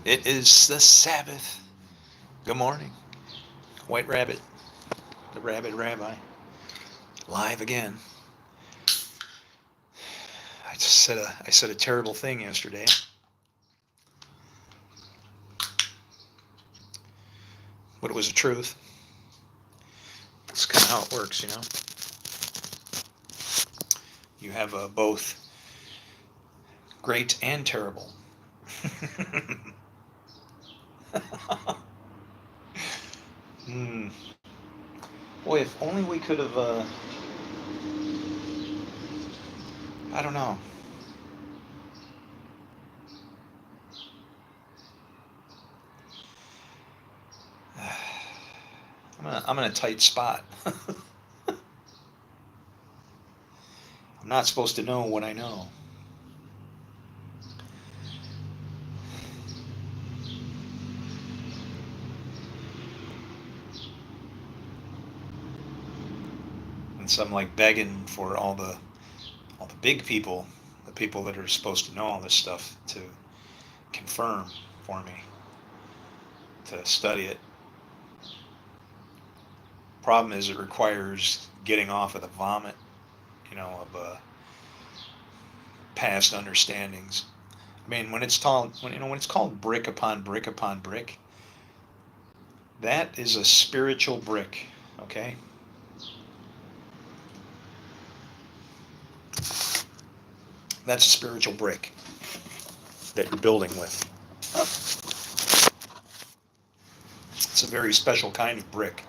It is the Sabbath. Good morning. White Rabbit, the Rabbit Rabbi, live again. I said a terrible thing yesterday, but it was the truth. It's kind of how it works, you know. You have both great and terrible. Hmm. Boy, if only we could have. I don't know. I'm in a tight spot. I'm not supposed to know what I know. And so I'm like begging for all the big people, the people that are supposed to know all this stuff, to confirm for me, to study it. Problem is, it requires getting off of the vomit, of past understandings. I mean, when it's called brick upon brick upon brick, that is a spiritual brick. Okay, that's a spiritual brick that you're building with. It's a very special kind of brick.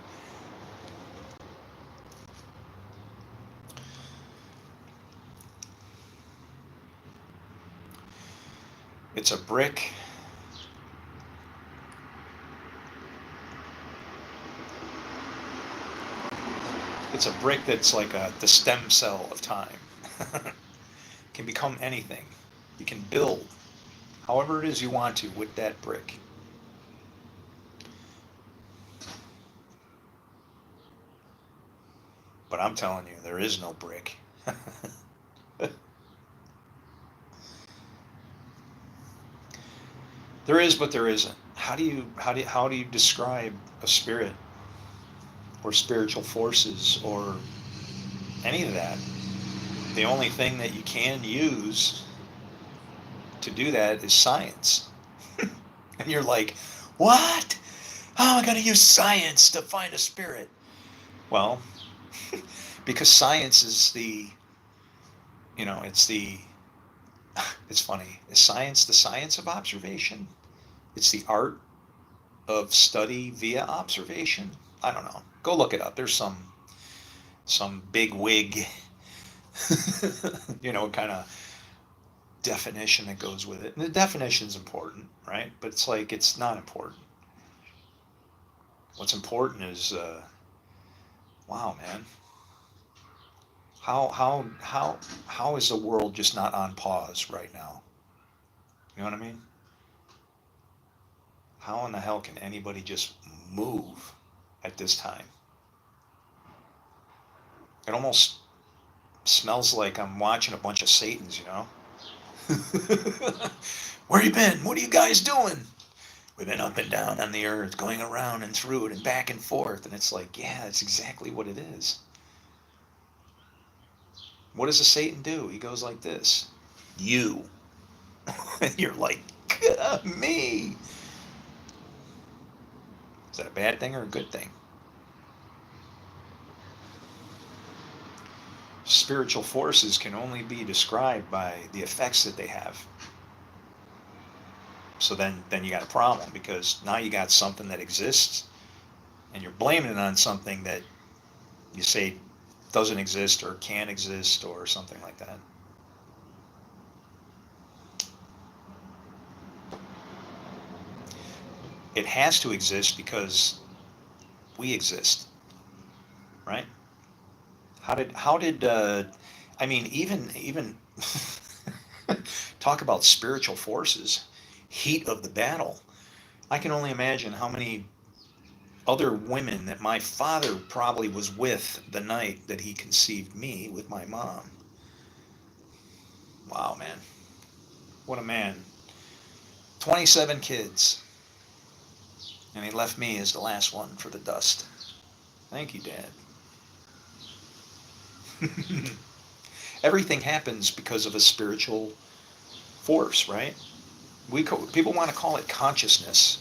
It's a brick. It's a brick that's like the stem cell of time. Can become anything. You can build however it is you want to with that brick. But I'm telling you, there is no brick. There is, but there isn't. How do you describe a spirit or spiritual forces or any of that? The only thing that you can use to do that is science. And you're like, what? How am I going to use science to find a spirit? Well, because science is it's it's funny. Is science the science of observation? It's the art of study via observation. I don't know. Go look it up. There's some big wig, kind of definition that goes with it. And the definition's important, right? But it's like it's not important. What's important is, wow, man, how is the world just not on pause right now? You know what I mean? How in the hell can anybody just move at this time? It almost smells like I'm watching a bunch of Satans, you know? Where you been? What are you guys doing? We've been up and down on the earth, going around and through it and back and forth. And it's like, yeah, that's exactly what it is. What does a Satan do? He goes like this. You. And you're like, me. Is that a bad thing or a good thing? Spiritual forces can only be described by the effects that they have. So then you got a problem, because now you got something that exists and you're blaming it on something that you say doesn't exist or can't exist or something like that. It has to exist because we exist, right? How did I mean, even talk about spiritual forces, heat of the battle. I can only imagine how many other women that my father probably was with the night that he conceived me with my mom. Wow, man. What a man. 27 kids. And he left me as the last one for the dust. Thank you, Dad. Everything happens because of a spiritual force, right? People want to call it consciousness.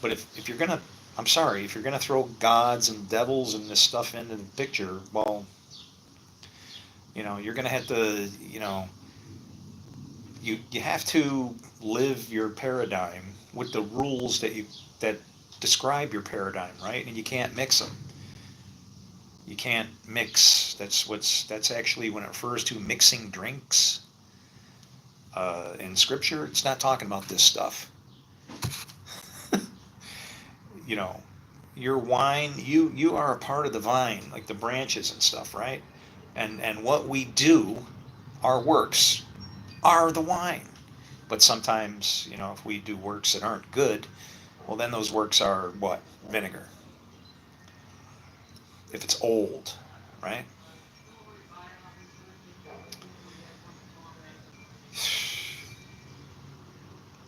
But if you're going to, I'm sorry, if you're going to throw gods and devils and this stuff into the picture, well, you're going to have to, you have to live your paradigm with the rules that describe your paradigm, right? And you can't mix them. You can't mix. That's actually when it refers to mixing drinks in Scripture. It's not talking about this stuff. you know, your wine. You are a part of the vine, like the branches and stuff, right? And what we do, our works, are the wine. But sometimes, if we do works that aren't good, well, then those works are what? Vinegar. If it's old, right?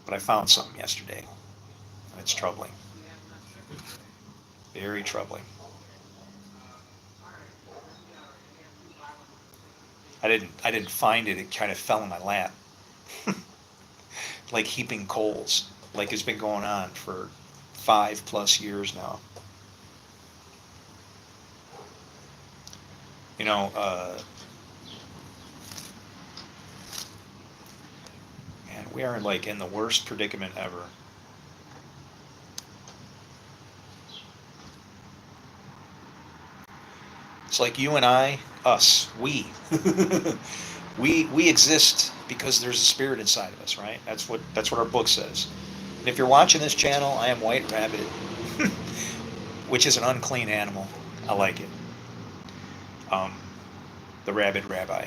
But I found something yesterday, and it's troubling. Very troubling. I didn't find it. It kind of fell in my lap, like heaping coals, like it's been going on for 5+ years now. You know, man, we are like in the worst predicament ever. It's like you and I, us, we, we exist because there's a spirit inside of us, right? That's what our book says. And if you're watching this channel, I am White Rabbit, which is an unclean animal. I like it. The Rabid Rabbi.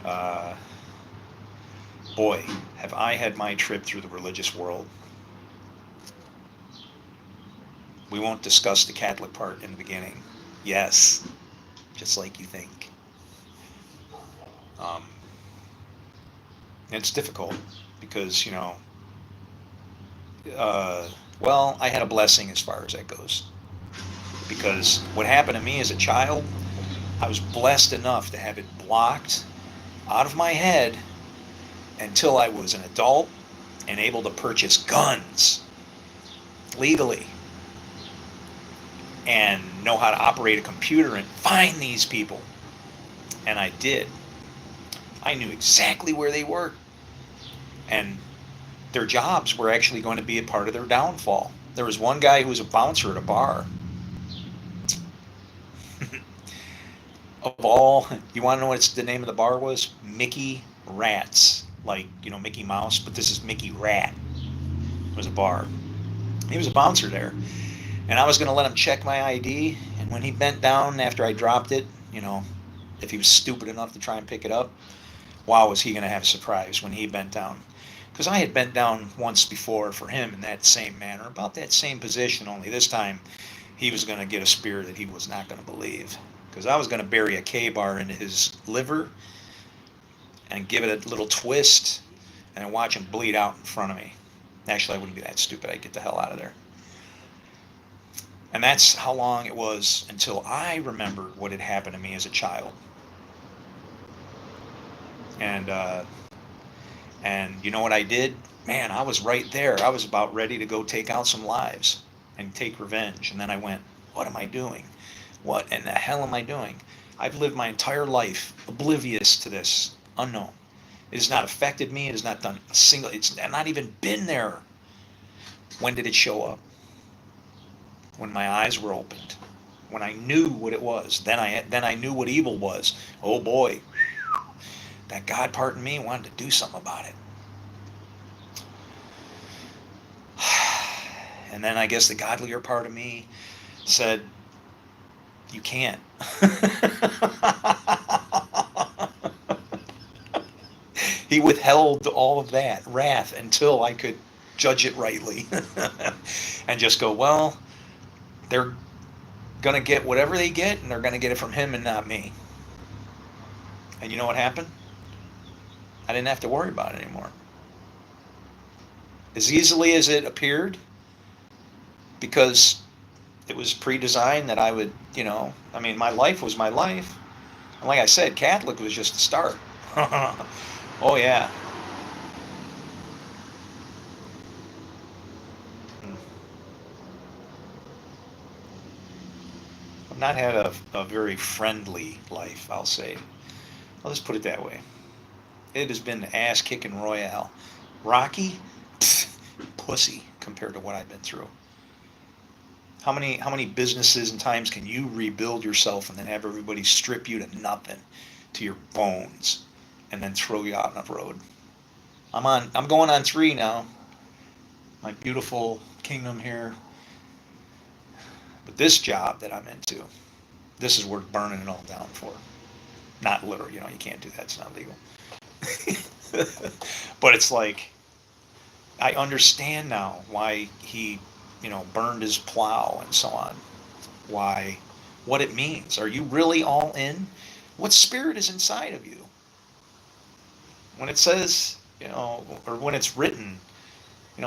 Uh, Boy, have I had my trip through the religious world. We won't discuss the Catholic part in the beginning. Yes, just like you think. Um, it's difficult because, well, I had a blessing as far as that goes. Because what happened to me as a child, I was blessed enough to have it blocked out of my head until I was an adult and able to purchase guns legally and know how to operate a computer and find these people. And I did. I knew exactly where they worked. And their jobs were actually going to be a part of their downfall. There was one guy who was a bouncer at a bar. Of all, you want to know what the name of the bar was? Mickey Rats. Like, Mickey Mouse, but this is Mickey Rat. It was a bar. He was a bouncer there. And I was going to let him check my ID. And when he bent down after I dropped it, if he was stupid enough to try and pick it up, wow, was he going to have a surprise when he bent down. Because I had bent down once before for him in that same manner, about that same position, only this time he was going to get a spear that he was not going to believe. Because I was going to bury a K-bar into his liver and give it a little twist and then watch him bleed out in front of me. Actually, I wouldn't be that stupid. I'd get the hell out of there. And that's how long it was until I remembered what had happened to me as a child. And you know what I did? Man, I was right there. I was about ready to go take out some lives and take revenge. And then I went, what am I doing? What in the hell am I doing? I've lived my entire life oblivious to this, unknown. It has not affected me. It has not done a single, it's not even been there. When did it show up? When my eyes were opened. When I knew what it was. Then I knew what evil was. Oh boy. That God part in me wanted to do something about it. And then I guess the godlier part of me said, you can't. He withheld all of that wrath until I could judge it rightly. And just go, well, they're going to get whatever they get, and they're going to get it from him and not me. And you know what happened? I didn't have to worry about it anymore. as easily as it appeared, because it was pre-designed that I would, I mean, my life was my life. And like I said, Catholic was just the start. Oh, yeah. I've not had a very friendly life, I'll say. I'll just put it that way. It has been ass kicking royale. Rocky, pfft, pussy compared to what I've been through. How many businesses and times can you rebuild yourself and then have everybody strip you to nothing, to your bones, and then throw you out on the road? I'm going on 3 now. My beautiful kingdom here. But this job that I'm into, this is worth burning it all down for. Not literally, you can't do that. It's not legal. But it's like, I understand now why he, burned his plow and so on. Why, what it means. Are you really all in? What spirit is inside of you? When it says, or when it's written,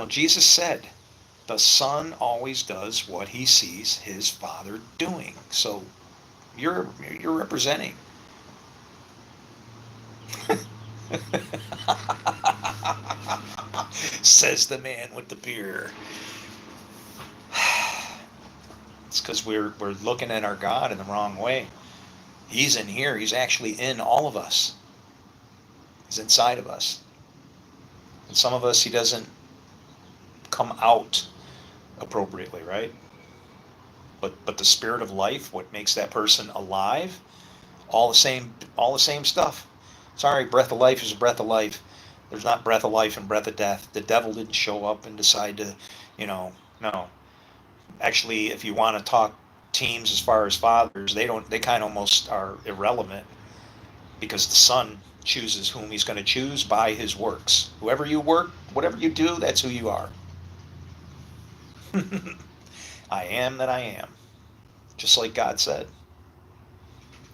Jesus said, the Son always does what he sees his Father doing. So you're representing. Says the man with the beer. It's because we're looking at our God in the wrong way. He's in here. He's actually in all of us. He's inside of us. And some of us, he doesn't come out appropriately, right? But the spirit of life, what makes that person alive, all the same stuff. Sorry, breath of life is a breath of life. There's not breath of life and breath of death. The devil didn't show up and decide to, no. Actually, if you want to talk teams as far as fathers, they kind of almost are irrelevant, because the Son chooses whom he's going to choose by his works. Whoever you work, whatever you do, that's who you are. I am that I am. Just like God said.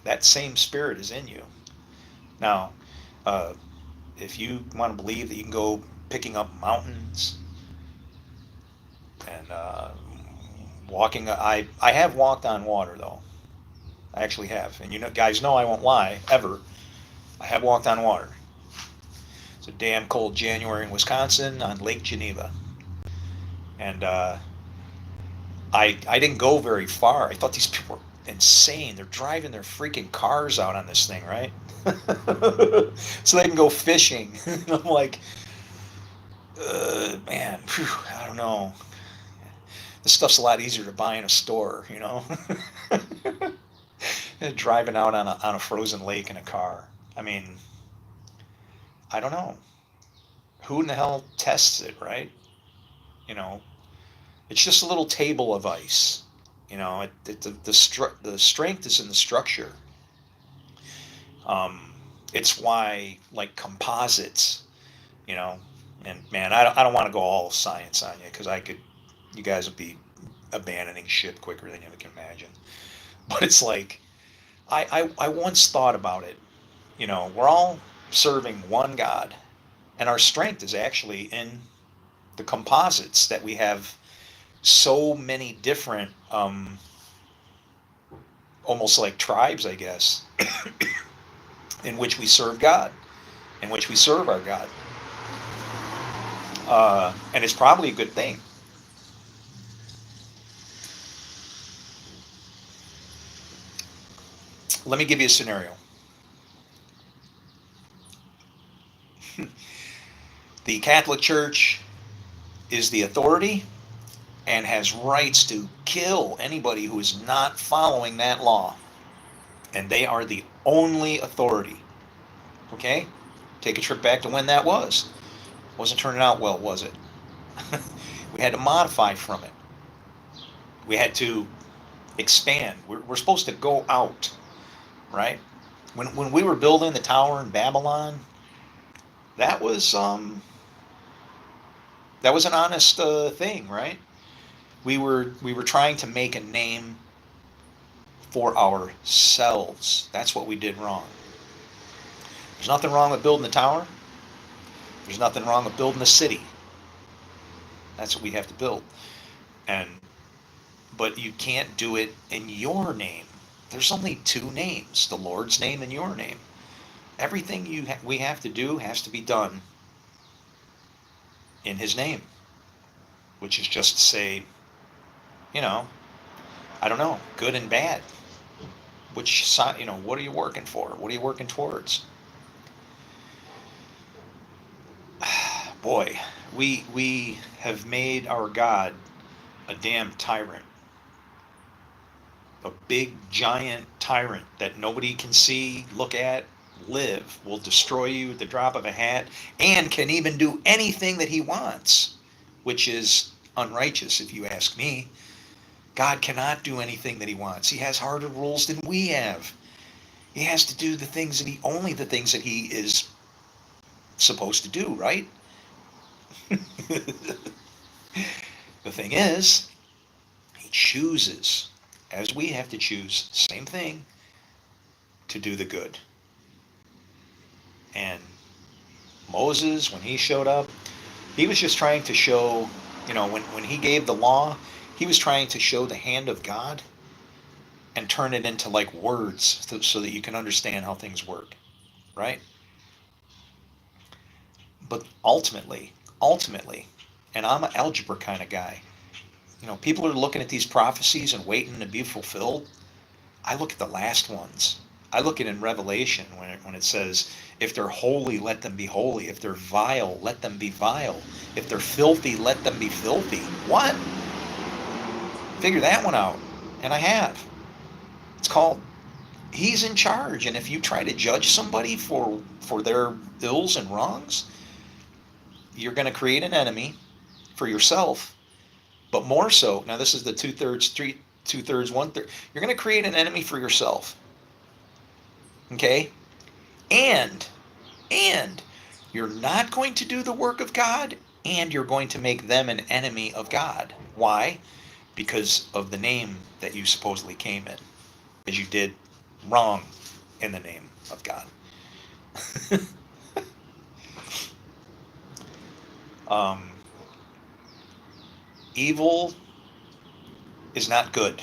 That same spirit is in you. Now, uh, if you want to believe that you can go picking up mountains and walking, I have walked on water, though. I actually have. And guys know I won't lie, ever. I have walked on water. It's a damn cold January in Wisconsin on Lake Geneva. And I didn't go very far. I thought these people were insane. They're driving their freaking cars out on this thing, right? So they can go fishing. I'm like, man, phew, I don't know. This stuff's a lot easier to buy in a store, Driving out on a frozen lake in a car. I mean, I don't know. Who in the hell tests it, right? You know, it's just a little table of ice. The strength is in the structure. It's why, like, composites, you know, and man, I don't want to go all science on you, because you guys would be abandoning ship quicker than you can imagine. But it's like, I once thought about it. We're all serving one God, and our strength is actually in the composites that we have. So many different, almost like tribes, I guess, in which we serve God, in which we serve our God. And it's probably a good thing. Let me give you a scenario. The Catholic Church is the authority and has rights to kill anybody who is not following that law. And they are the only authority. Okay? Take a trip back to when that was. Wasn't turning out well, was it? We had to modify from it. We had to expand. We're supposed to go out, right? When we were building the tower in Babylon, that was um that was an honest thing, right? We were trying to make a name for ourselves. That's what we did wrong. There's nothing wrong with building the tower. There's nothing wrong with building the city. That's what we have to build. And but you can't do it in your name. There's only two names: the Lord's name and your name. Everything we have to do has to be done in His name, which is just to say, you know, I don't know, good and bad. Which side, what are you working for? What are you working towards? Boy, we have made our God a damn tyrant, a big giant tyrant that nobody can see, look at, live, will destroy you at the drop of a hat, and can even do anything that he wants, which is unrighteous if you ask me. God cannot do anything that he wants. He has harder rules than we have. He has to do only the things that he is supposed to do, right? The thing is, he chooses, as we have to choose, same thing, to do the good. And Moses, when he showed up, he was just trying to show, when he gave the law, he was trying to show the hand of God and turn it into like words so that you can understand how things work, right? But ultimately, and I'm an algebra kind of guy, people are looking at these prophecies and waiting to be fulfilled. I look at the last ones. I look at it in Revelation when it says, if they're holy, let them be holy. If they're vile, let them be vile. If they're filthy, let them be filthy. What? Figure that one out. And I have. It's called He's in charge. And if you try to judge somebody for their ills and wrongs, you're going to create an enemy for yourself. But more so, now this is the two-thirds, one-third. You're going to create an enemy for yourself. Okay? And you're not going to do the work of God, and you're going to make them an enemy of God. Why? Because of the name that you supposedly came in, as you did wrong in the name of God. Evil is not good.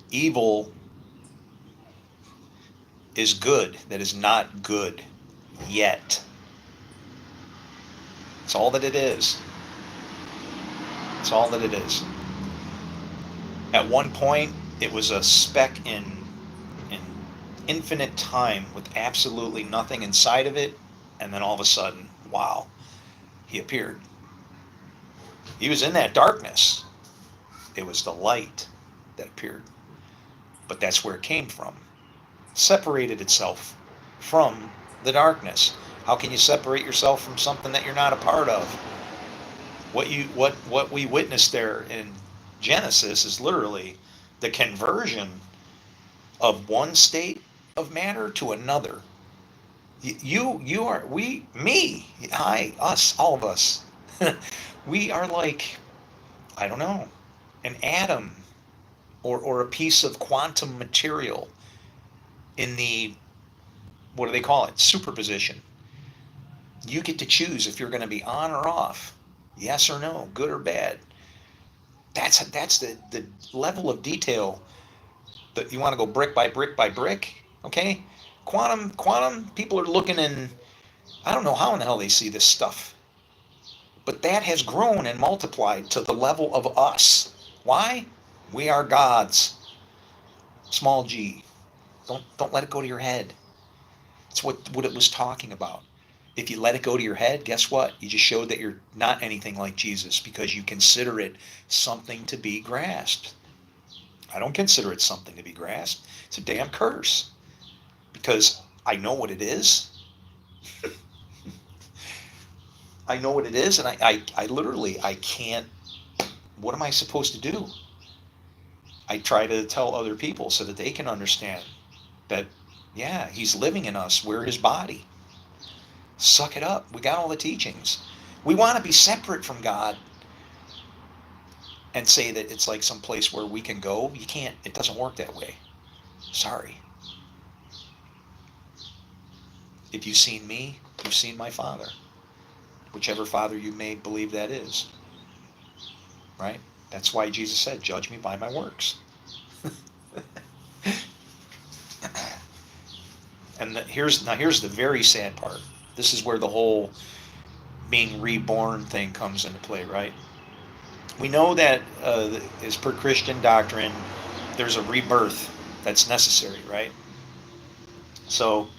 Evil is good that is not good yet. It's all that it is. It's all that it is. At one point, it was a speck in infinite time with absolutely nothing inside of it, and then all of a sudden, wow, he appeared. He was in that darkness. It was the light that appeared. But that's where it came from. Separated itself from the darkness. How can you separate yourself from something that you're not a part of? What we witnessed there in Genesis is literally the conversion of one state of matter to another. You are, us, all of us. We are like, I don't know, an atom or a piece of quantum material in the, what do they call it? Superposition. You get to choose if you're going to be on or off, yes or no, good or bad. That's the level of detail that you want to go brick by brick by brick. Okay, quantum people are looking in. I don't know how in the hell they see this stuff, but that has grown and multiplied to the level of us. Why? We are gods. Small g. Don't let it go to your head. It's what it was talking about. If you let it go to your head, guess what? You just showed that you're not anything like Jesus because you consider it something to be grasped. I don't consider it something to be grasped. It's a damn curse because I know what it is. I know what it is, and I literally, I can't, what am I supposed to do? I try to tell other people so that they can understand that, yeah, he's living in us. We're his body. Suck it up. We got all the teachings. We want to be separate from God and say that it's like some place where we can go. You can't. It doesn't work that way. Sorry. If you've seen me, you've seen my Father. whichever father you may believe that is, right? That's why Jesus said, judge me by my works. And here's the very sad part. This is where the whole being reborn thing comes into play, right? We know that as per Christian doctrine, there's a rebirth that's necessary, right? So,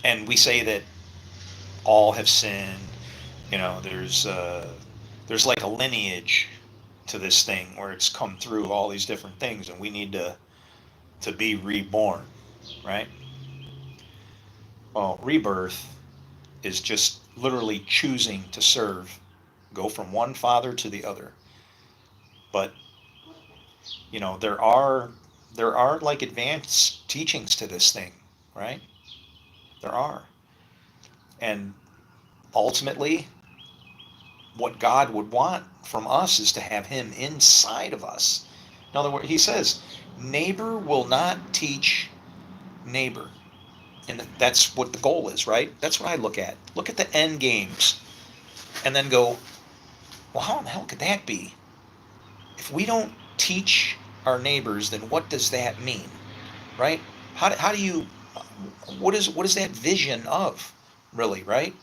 and we say that all have sinned. There's like a lineage to this thing where it's come through all these different things, and we need to be reborn, right? Well, rebirth is just literally choosing to serve, go from one father to the other. But there are like advanced teachings to this thing, right? There are. And ultimately, what God would want from us is to have him inside of us. In other words, he says, neighbor will not teach neighbor. And that's what the goal is, right? That's what I look at. Look at the end games and then go, well, how in the hell could that be? If we don't teach our neighbors, then what does that mean, right? How do you, what is that vision of, really, right?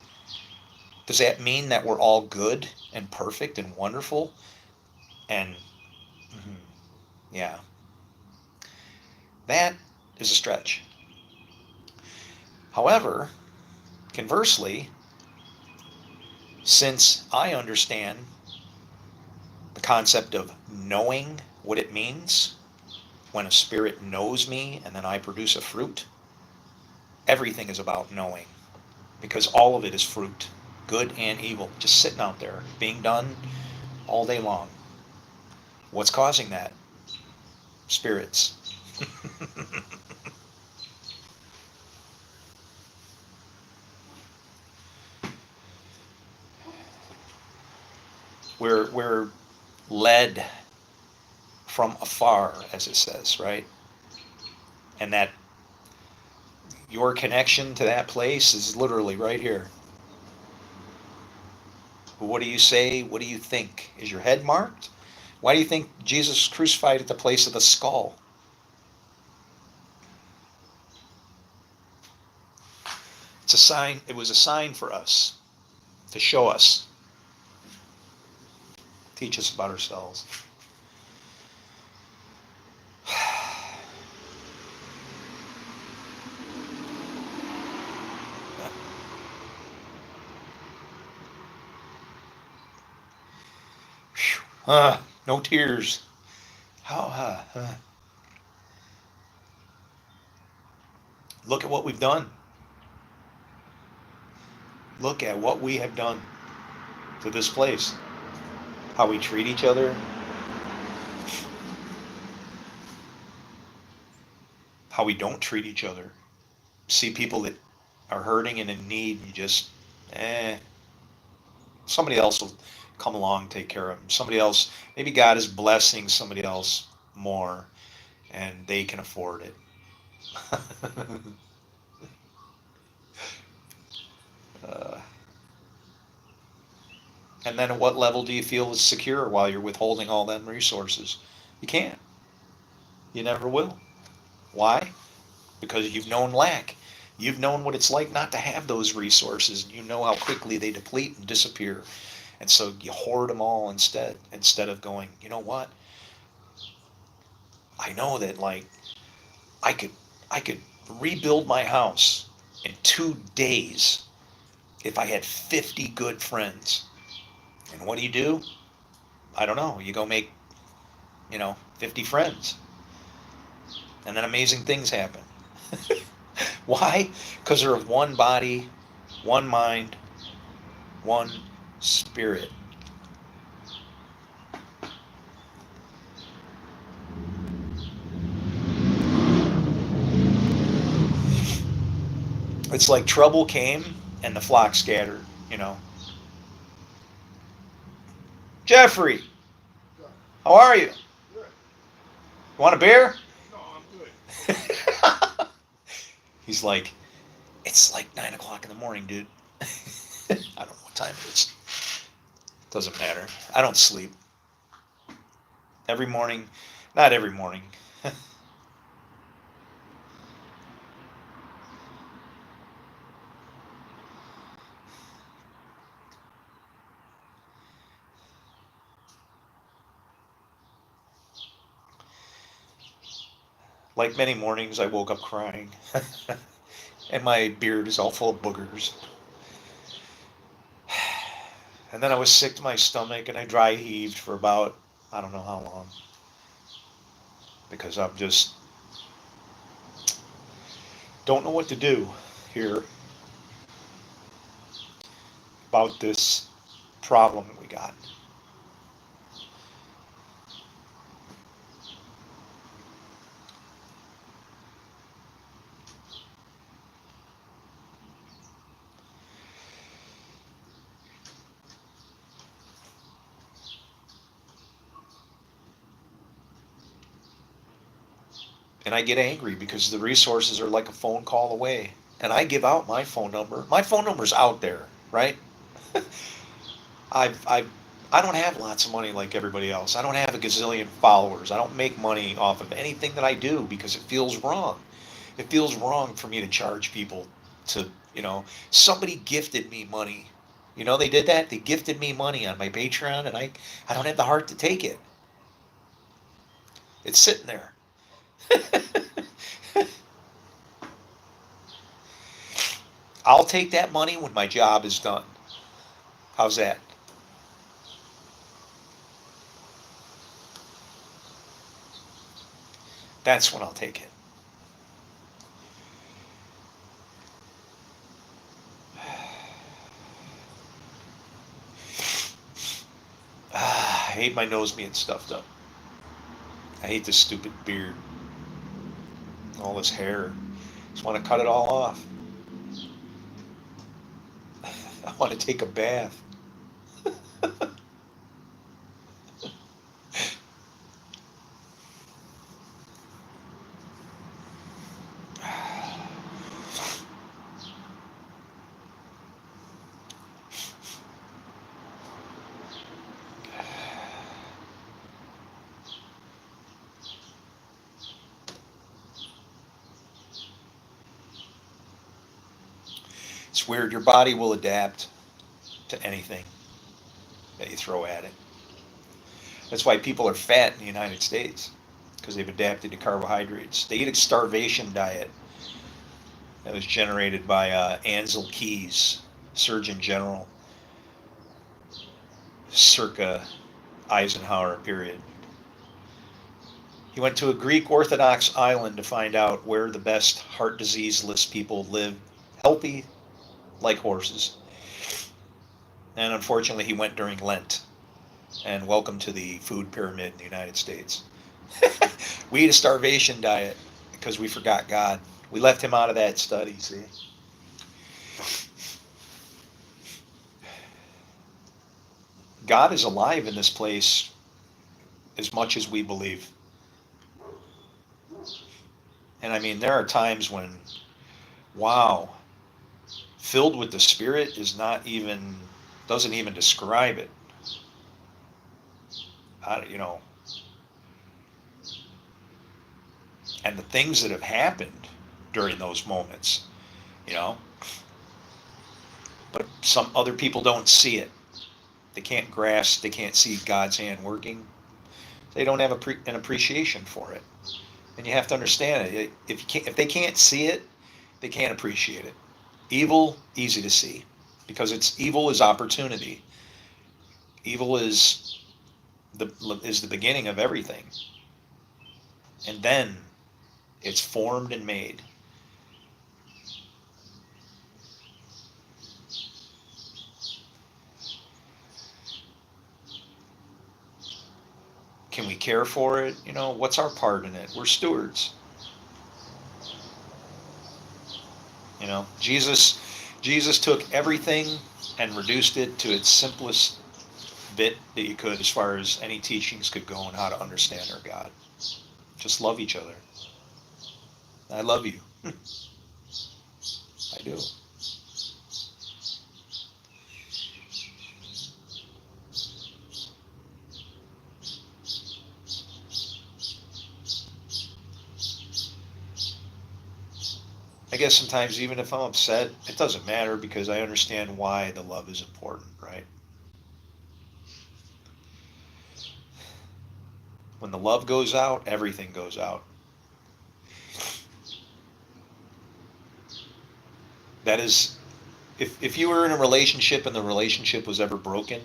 Does that mean that we're all good and perfect and wonderful? And yeah, that is a stretch. However, conversely, since I understand the concept of knowing what it means when a spirit knows me and then I produce a fruit, everything is about knowing, because all of it is fruit, good and evil, just sitting out there, being done all day long. What's causing that? Spirits. We're led from afar, as it says, right? And that your connection to that place is literally right here. What do you say? What do you think? Is your head marked? Why do you think Jesus was crucified at the place of the skull? It's a sign. It was a sign for us to show us, teach us about ourselves. No tears. Look at what we've done. Look at what we have done to this place. How we treat each other. How we don't treat each other. See people that are hurting and in need, and you just, somebody else will come along and take care of them. Somebody else, maybe God is blessing somebody else more, and they can afford it. uh, and then at what level do you feel is secure while you're withholding all them resources? You can't. You never will. Why? Because you've known lack. You've known what it's like not to have those resources, and you know how quickly they deplete and disappear. And so you hoard them all instead of going, you know what? I know that, like, I could rebuild my house in 2 days if I had 50 good friends. And what do? I don't know. You go make, 50 friends. And then amazing things happen. Why? Because they're of one body, one mind, one spirit. It's like trouble came and the flock scattered. Jeffrey, how are you? Want a beer? He's like, it's like 9 o'clock in the morning, dude. I don't know what time it is. Doesn't matter. I don't sleep. Every morning, not every morning. Like many mornings, I woke up crying. And my beard is all full of boogers. And then I was sick to my stomach and I dry heaved for about, I don't know how long. Because I'm just, don't know what to do here about this problem that we got. And I get angry because the resources are like a phone call away. And I give out my phone number. My phone number's out there, right? I've, I've, I don't have lots of money like everybody else. I don't have a gazillion followers. I don't make money off of anything that I do because it feels wrong. It feels wrong for me to charge people to, somebody gifted me money. They did that. They gifted me money on my Patreon, and I don't have the heart to take it. It's sitting there. I'll take that money when my job is done. How's that? That's when I'll take it. I hate my nose being stuffed up. I hate this stupid beard, all this hair. Just want to cut it all off. I want to take a bath. It's weird. Your body will adapt to anything that you throw at it. That's why people are fat in the United States, because they've adapted to carbohydrates. They eat a starvation diet that was generated by Ansel Keys, Surgeon General, circa Eisenhower period. He went to a Greek Orthodox island to find out where the best heart disease-less people live healthy like horses. And unfortunately, he went during Lent. And welcome to the food pyramid in the United States. We eat a starvation diet because we forgot God. We left him out of that study, see? God is alive in this place as much as we believe. And I mean, there are times when, wow, filled with the Spirit doesn't even describe it. You know, and the things that have happened during those moments, you know, but some other people don't see it. They can't grasp, they can't see God's hand working. They don't have an appreciation for it. And you have to understand it. If they can't see it, they can't appreciate it. Evil, easy to see, because evil is opportunity. Evil is the beginning of everything, and then it's formed and made. Can we care for it? What's our part in it? We're stewards. Jesus took everything and reduced it to its simplest bit that you could, as far as any teachings could go on how to understand our God. Just love each other. I love you. I do. I guess sometimes even if I'm upset, it doesn't matter because I understand why the love is important, right? When the love goes out, everything goes out. That is, if you were in a relationship and the relationship was ever broken,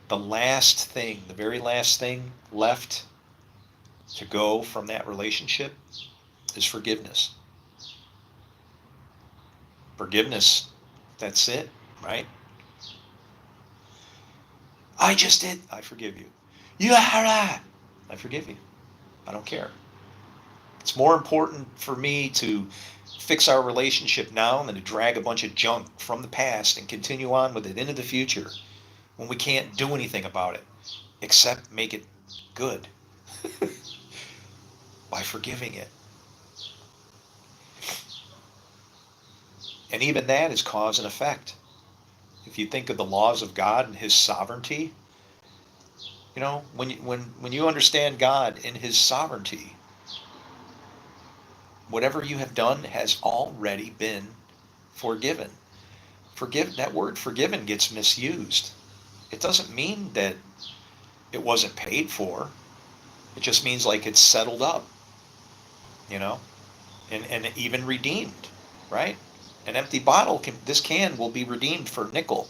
the last thing, the very last thing left to go from that relationship is forgiveness. Forgiveness, that's it, right? I just did. I forgive you. You are. I forgive you. I don't care. It's more important for me to fix our relationship now than to drag a bunch of junk from the past and continue on with it into the future when we can't do anything about it except make it good by forgiving it. And even that is cause and effect. If you think of the laws of God and his sovereignty, when you understand God in his sovereignty, whatever you have done has already been forgiven. That word forgiven gets misused. It doesn't mean that it wasn't paid for. It just means like it's settled up, you know, and even redeemed, right? An empty bottle this can will be redeemed for a nickel,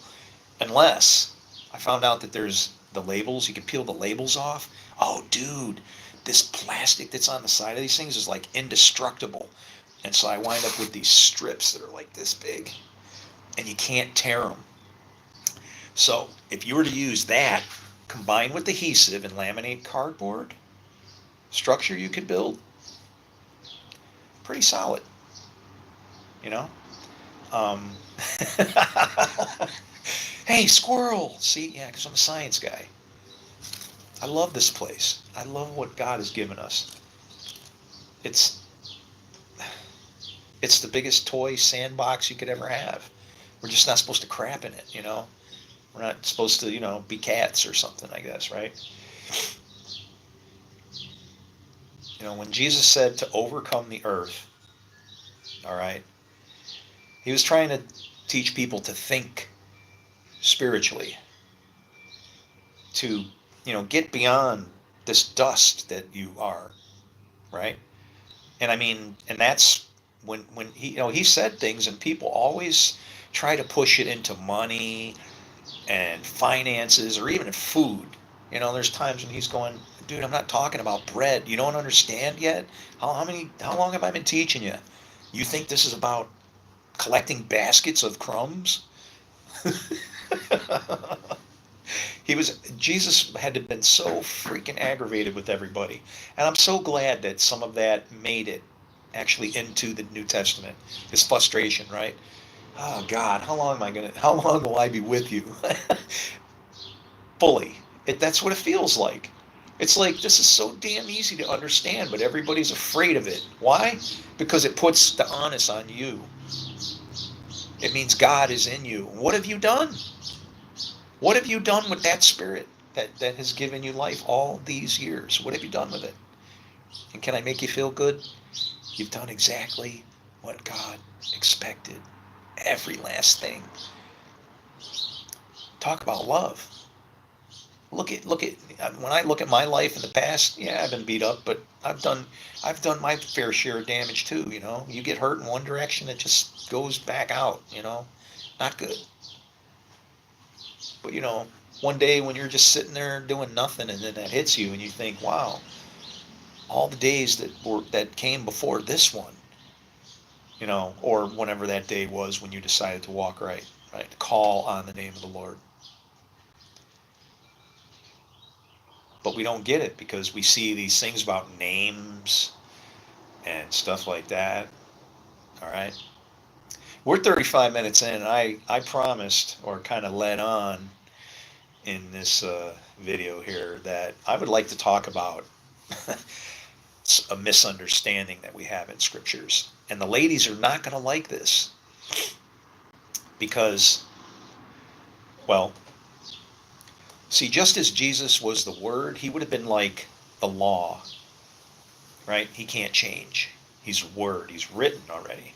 unless I found out that there's the labels. You can peel the labels off. Oh, dude, this plastic that's on the side of these things is like indestructible. And so I wind up with these strips that are like this big, and you can't tear them. So if you were to use that combined with adhesive and laminate cardboard, structure you could build, pretty solid, you know? Um, hey, squirrel! See, yeah, because I'm a science guy. I love this place. I love what God has given us. It's it's the biggest toy sandbox you could ever have. We're just not supposed to crap in it, you know? We're not supposed to, be cats or something, I guess, right? When Jesus said to overcome the earth, all right, he was trying to teach people to think spiritually, to, get beyond this dust that you are, right? And I mean, and that's when he said things, and people always try to push it into money and finances or even food. There's times when he's going, dude, I'm not talking about bread. You don't understand yet? How long have I been teaching you? You think this is about collecting baskets of crumbs? Jesus had to have been so freaking aggravated with everybody. And I'm so glad that some of that made it actually into the New Testament. His frustration, right? Oh God, how long will I be with you? Fully. That's what it feels like. It's like this is so damn easy to understand, but everybody's afraid of it. Why? Because it puts the onus on you. It means God is in you. What have you done? What have you done with that spirit that has given you life all these years? What have you done with it? And can I make you feel good? You've done exactly what God expected. Every last thing. Talk about love. Look at when I look at my life in the past, yeah, I've been beat up, but I've done my fair share of damage too, You get hurt in one direction, it just goes back out, Not good. But one day when you're just sitting there doing nothing and then that hits you and you think, wow, all the days that came before this one, or whenever that day was when you decided to walk right, to call on the name of the Lord. But we don't get it because we see these things about names and stuff like that. All right. We're 35 minutes in, and I promised or kind of led on in this video here that I would like to talk about a misunderstanding that we have in scriptures. And the ladies are not going to like this because, well, see, just as Jesus was the Word, he would have been like the law, right? He can't change. He's Word. He's written already.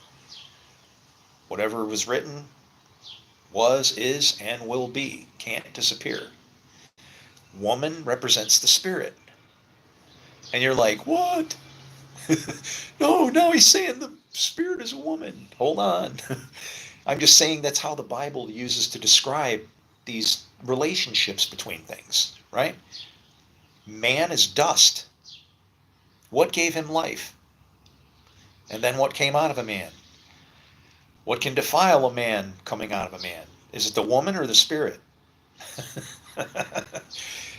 Whatever was written was, is, and will be. Can't disappear. Woman represents the spirit. And you're like, what? No, now he's saying the spirit is a woman. Hold on. I'm just saying that's how the Bible uses to describe these relationships between things, right? Man is dust. What gave him life? And then what came out of a man? What can defile a man coming out of a man? Is it the woman or the spirit?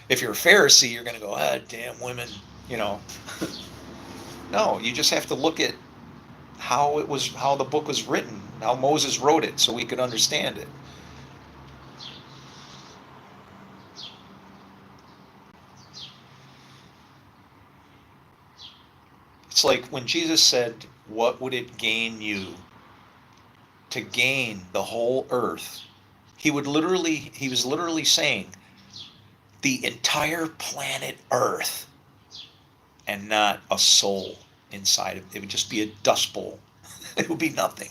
If you're a Pharisee, you're going to go, damn women, you know. No, you just have to look at how the book was written, how Moses wrote it, so we could understand it. It's like when Jesus said, what would it gain you to gain the whole earth? He was literally saying the entire planet Earth and not a soul inside of it. It would just be a dust bowl. It would be nothing.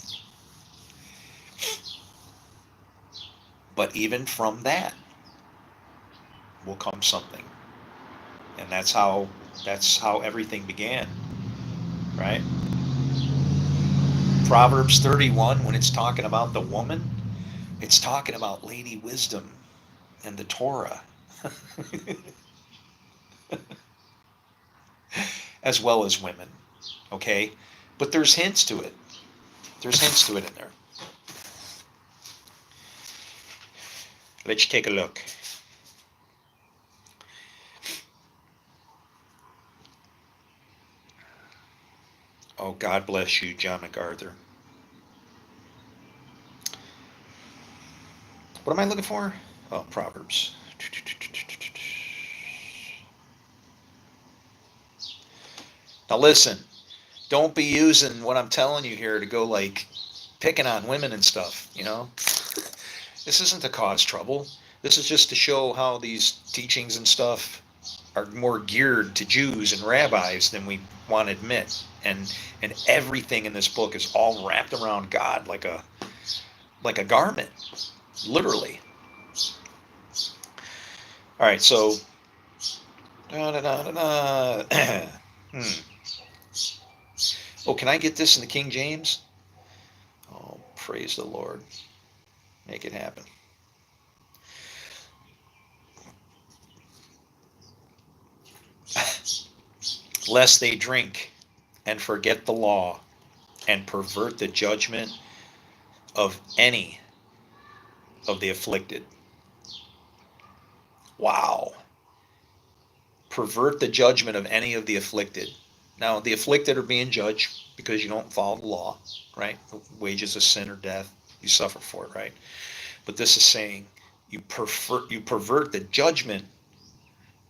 But even from that will come something. And that's how everything began, right? Proverbs 31, when it's talking about the woman, it's talking about Lady Wisdom and the Torah. As well as women, okay? But there's hints to it. There's hints to it in there. Let's take a look. Oh, God bless you, John MacArthur. What am I looking for? Oh, Proverbs. Now listen, don't be using what I'm telling you here to go like picking on women and stuff, you know? This isn't to cause trouble. This is just to show how these teachings and stuff are more geared to Jews and rabbis than we want to admit. And everything in this book is all wrapped around God like a garment, literally. All right, so Oh, can I get this in the King James? Oh, praise the Lord. Make it happen. Lest they drink and forget the law and pervert the judgment of any of the afflicted. Wow. Pervert the judgment of any of the afflicted. Now, the afflicted are being judged because you don't follow the law, right? The wages of sin or death. You suffer for it, right? But this is saying you pervert the judgment,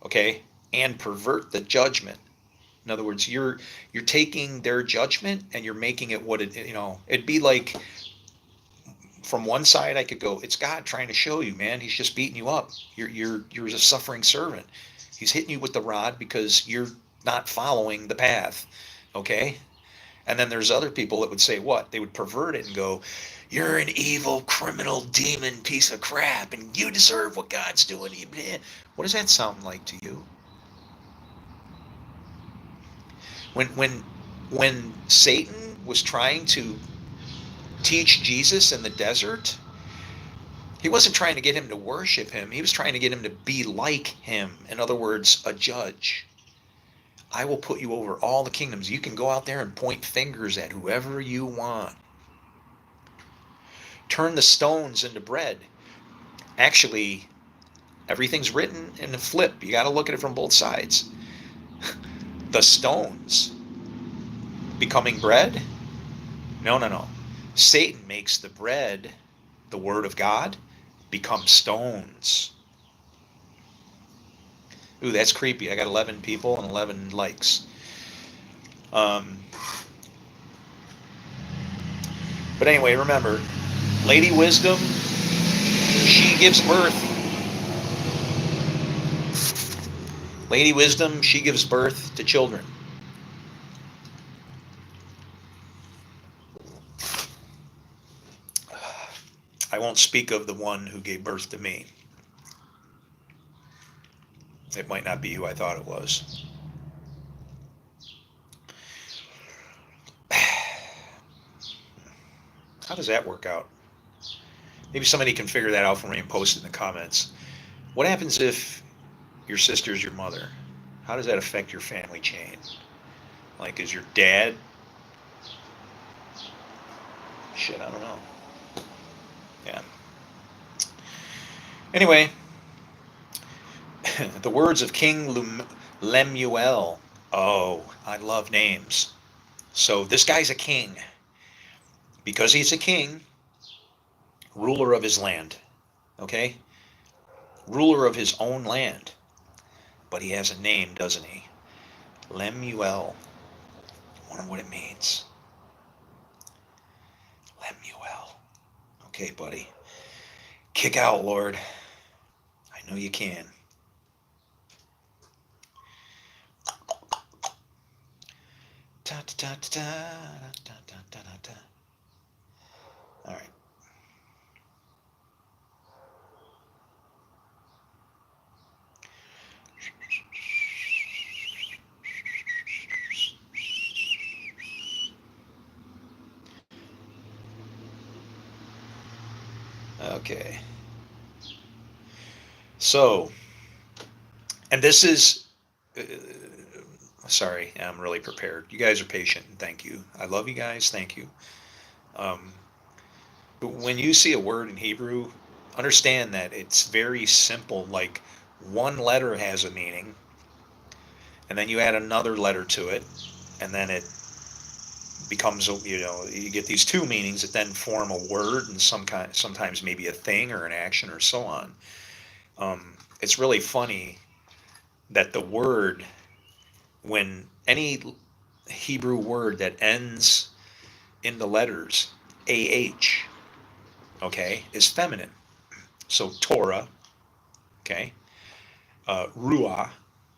okay? And pervert the judgment. In other words, you're taking their judgment and you're making it what it'd be like. From one side, I could go, it's God trying to show you, man. He's just beating you up. You're a suffering servant. He's hitting you with the rod because you're not following the path, okay? And then there's other people that would say what? They would pervert it and go, you're an evil, criminal, demon piece of crap, and you deserve what God's doing. What does that sound like to you? When Satan was trying to teach Jesus in the desert, he wasn't trying to get him to worship him. He was trying to get him to be like him. In other words, a judge. I will put you over all the kingdoms. You can go out there and point fingers at whoever you want. Turn the stones into bread. Actually, everything's written in a flip. You got to look at it from both sides. The stones becoming bread? No. Satan makes the bread, the word of God, become stones. Ooh, that's creepy. I got 11 people and 11 likes. But anyway, remember, Lady Wisdom, she gives birth. Lady Wisdom, she gives birth to children. I won't speak of the one who gave birth to me. It might not be who I thought it was. How does that work out? Maybe somebody can figure that out for me and post it in the comments. What happens if your sister's your mother? How does that affect your family chain? Like, is your dad... Shit, I don't know. Yeah. Anyway, the words of King Lemuel. Oh, I love names. So this guy's a king. Because he's a king, ruler of his land. Okay? Ruler of his own land. But he has a name, doesn't he? Lemuel. I wonder what it means. Lemuel. Okay, buddy. Kick out, Lord. I know you can. Ta ta ta ta ta ta ta ta. All right. Okay. So, and this is, sorry, I'm really prepared. You guys are patient. Thank you. I love you guys. Thank you. Um, but when you see a word in Hebrew, understand that it's very simple. Like one letter has a meaning, and then you add another letter to it, and then it becomes, you get these two meanings that then form a word and sometimes maybe a thing or an action or so on. It's really funny that the word, when any Hebrew word that ends in the letters AH, okay, is feminine. So Torah, okay, Ruah,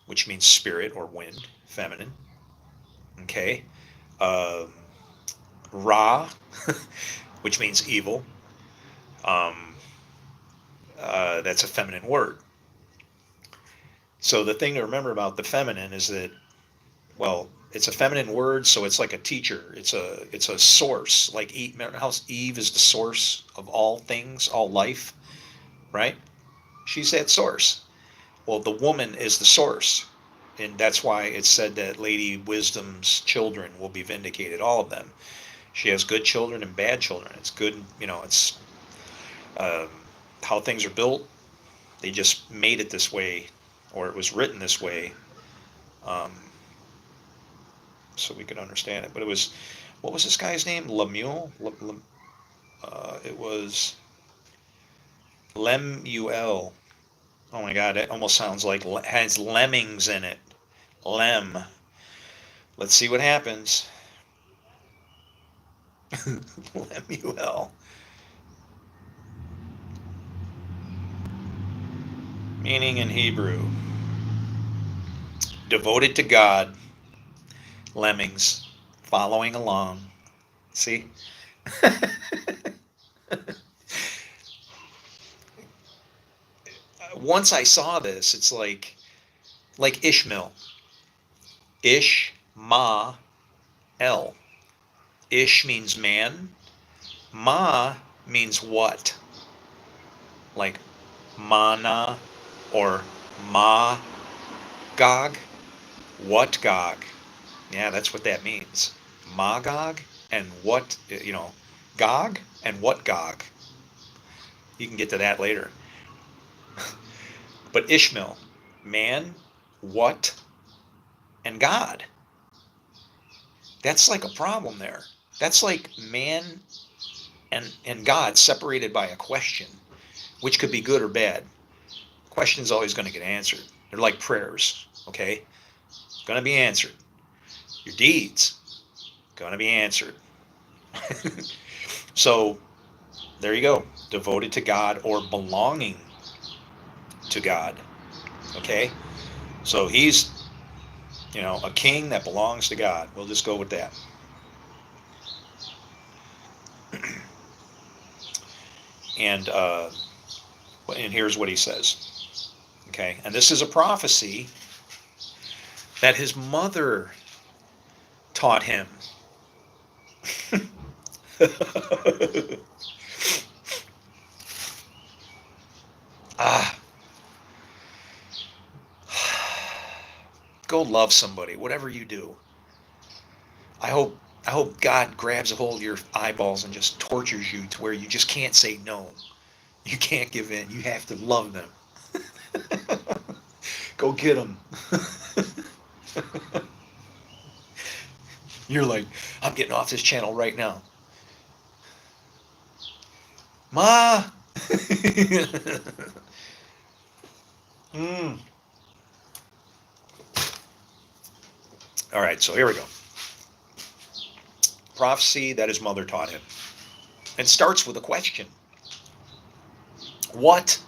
which means spirit or wind, feminine, okay, um, Ra, which means evil, um, that's a feminine word. So the thing to remember about the feminine is that, well, it's a feminine word, so it's like a teacher. It's a source. Like Eve, remember how Eve is the source of all things, all life, right? She's that source. Well, the woman is the source, and that's why it's said that Lady Wisdom's children will be vindicated, all of them. She has good children and bad children. It's good, it's um, how things are built. They just made it this way, or it was written this way, um, so we could understand it. But it was, what was this guy's name? Lemuel? It was Lemuel. Oh my God, it almost sounds like has lemmings in it. Lem. Let's see what happens. Lemuel. Meaning in Hebrew. Devoted to God. Lemmings. Following along. See? Once I saw this, it's like Ishmael. Ish, Ma, El. Ish means man. Ma means what? Like mana or ma Gog. What Gog? Yeah, that's what that means. Magog and what, Gog and what Gog. You can get to that later. But Ishmael, man, what, and God. That's like a problem there. That's like man and God separated by a question, which could be good or bad. Question's always going to get answered. They're like prayers, okay? Going to be answered. Your deeds, going to be answered. So there you go. Devoted to God or belonging to God. Okay? So he's, a king that belongs to God. We'll just go with that. And here's what he says. Okay, and this is a prophecy that his mother taught him. Go love somebody, whatever you do. I hope God grabs a hold of your eyeballs and just tortures you to where you just can't say no. You can't give in. You have to love them. Go get them. You're like, I'm getting off this channel right now. Ma! All right, so here we go. Prophecy that his mother taught him. It starts with a question. What?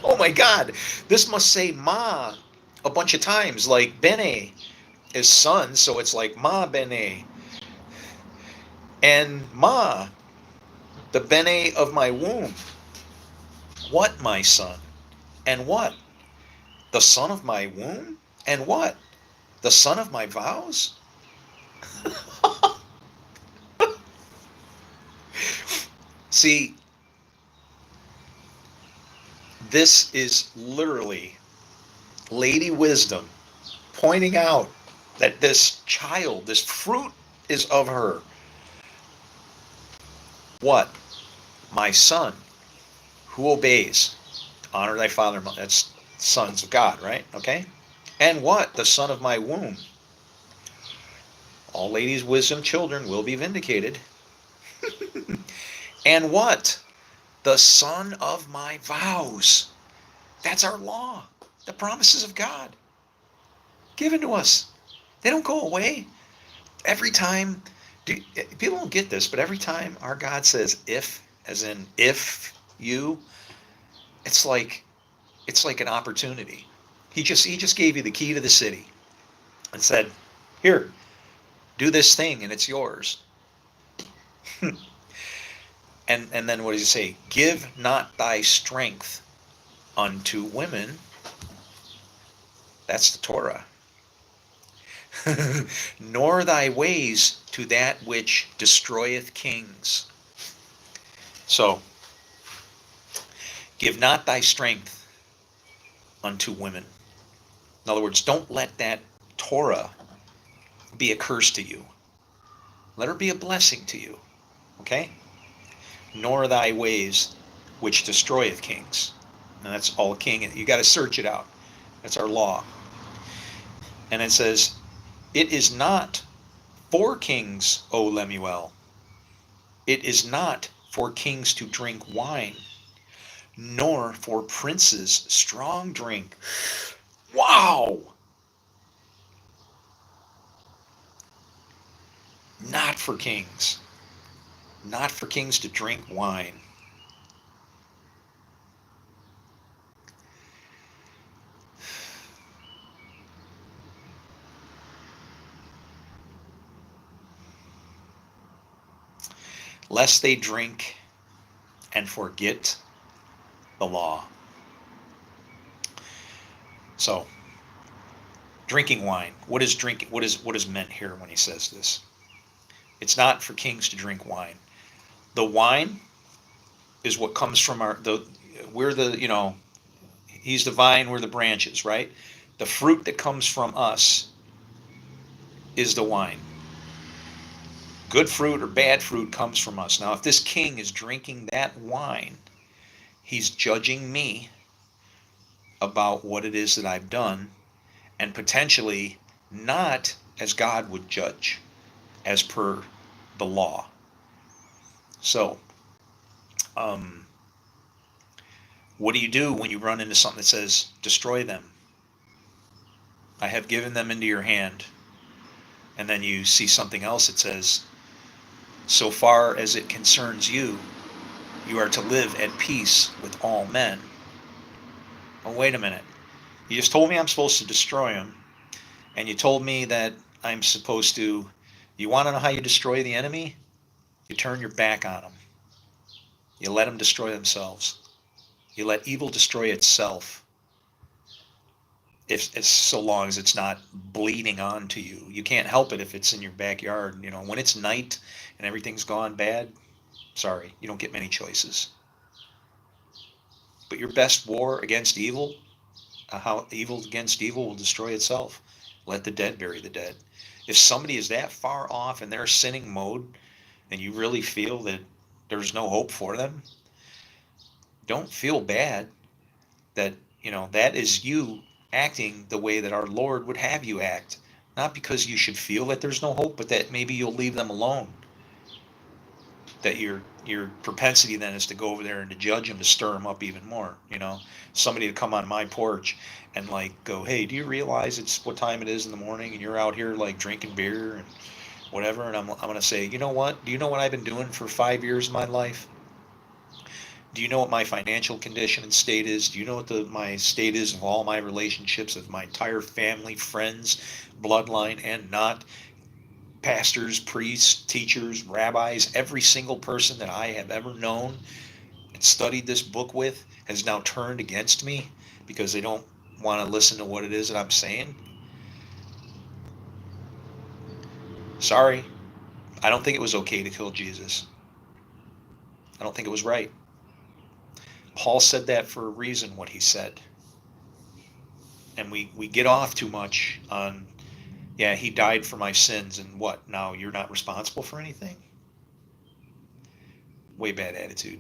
Oh my God, this must say Ma a bunch of times, like Bene is son, so it's like Ma Bene. And Ma, the Bene of my womb. What, my son? And what? The son of my womb? And what? The son of my vows? See, this is literally Lady Wisdom pointing out that this child, this fruit is of her. What? My son, who obeys. Honor thy father and mother. That's sons of God, right? Okay? And what? The son of my womb. All ladies' wisdom children will be vindicated. And what? The son of my vows. That's our law. The promises of God given to us. They don't go away. Every time, people don't get this, but every time our God says if, as in if you, it's like an opportunity. He just gave you the key to the city and said, here, do this thing and it's yours. And then what does he say? Give not thy strength unto women. That's the Torah. Nor thy ways to that which destroyeth kings. So, give not thy strength unto women. In other words, don't let that Torah be a curse to you. Let her be a blessing to you. Okay? Nor thy ways which destroyeth kings. And that's all king. You got to search it out. That's our law. And it says, it is not for kings, O Lemuel. It is not for kings to drink wine, nor for princes strong drink. Wow! Not for kings. Not for kings to drink wine. Lest they drink and forget the law. So, drinking wine. What is drinking? What is meant here when he says this? It's not for kings to drink wine. The wine is what comes from he's the vine, we're the branches, right? The fruit that comes from us is the wine. Good fruit or bad fruit comes from us. Now, if this king is drinking that wine, he's judging me about what it is that I've done, and potentially not as God would judge, as per the law. So, what do you do when you run into something that says, destroy them? I have given them into your hand. And then you see something else that says, so far as it concerns you, you are to live at peace with all men. Oh, wait a minute. You just told me I'm supposed to destroy them. And you told me that I'm supposed to... You want to know how you destroy the enemy? You turn your back on them. You let them destroy themselves. You let evil destroy itself. If so long as it's not bleeding onto you. You can't help it if it's in your backyard. When it's night and everything's gone bad, sorry, you don't get many choices. But your best war against evil, how evil against evil will destroy itself. Let the dead bury the dead. If somebody is that far off in their sinning mode and you really feel that there's no hope for them, don't feel bad that, that is you acting the way that our Lord would have you act. Not because you should feel that there's no hope, but that maybe you'll leave them alone. That your propensity then is to go over there and to judge them, to stir them up even more. Somebody to come on my porch and go, hey, do you realize it's what time it is in the morning and you're out here drinking beer and whatever? And I'm going to say, you know what? Do you know what I've been doing for 5 years of my life? Do you know what my financial condition and state is? Do you know what my state is of all my relationships, of my entire family, friends, bloodline, and not? Pastors, priests, teachers, rabbis, every single person that I have ever known and studied this book with has now turned against me because they don't want to listen to what it is that I'm saying. Sorry, I don't think it was okay to kill Jesus. I don't think it was right. Paul said that for a reason, what he said. And we get off too much on, yeah, he died for my sins, and what? Now you're not responsible for anything? Way bad attitude.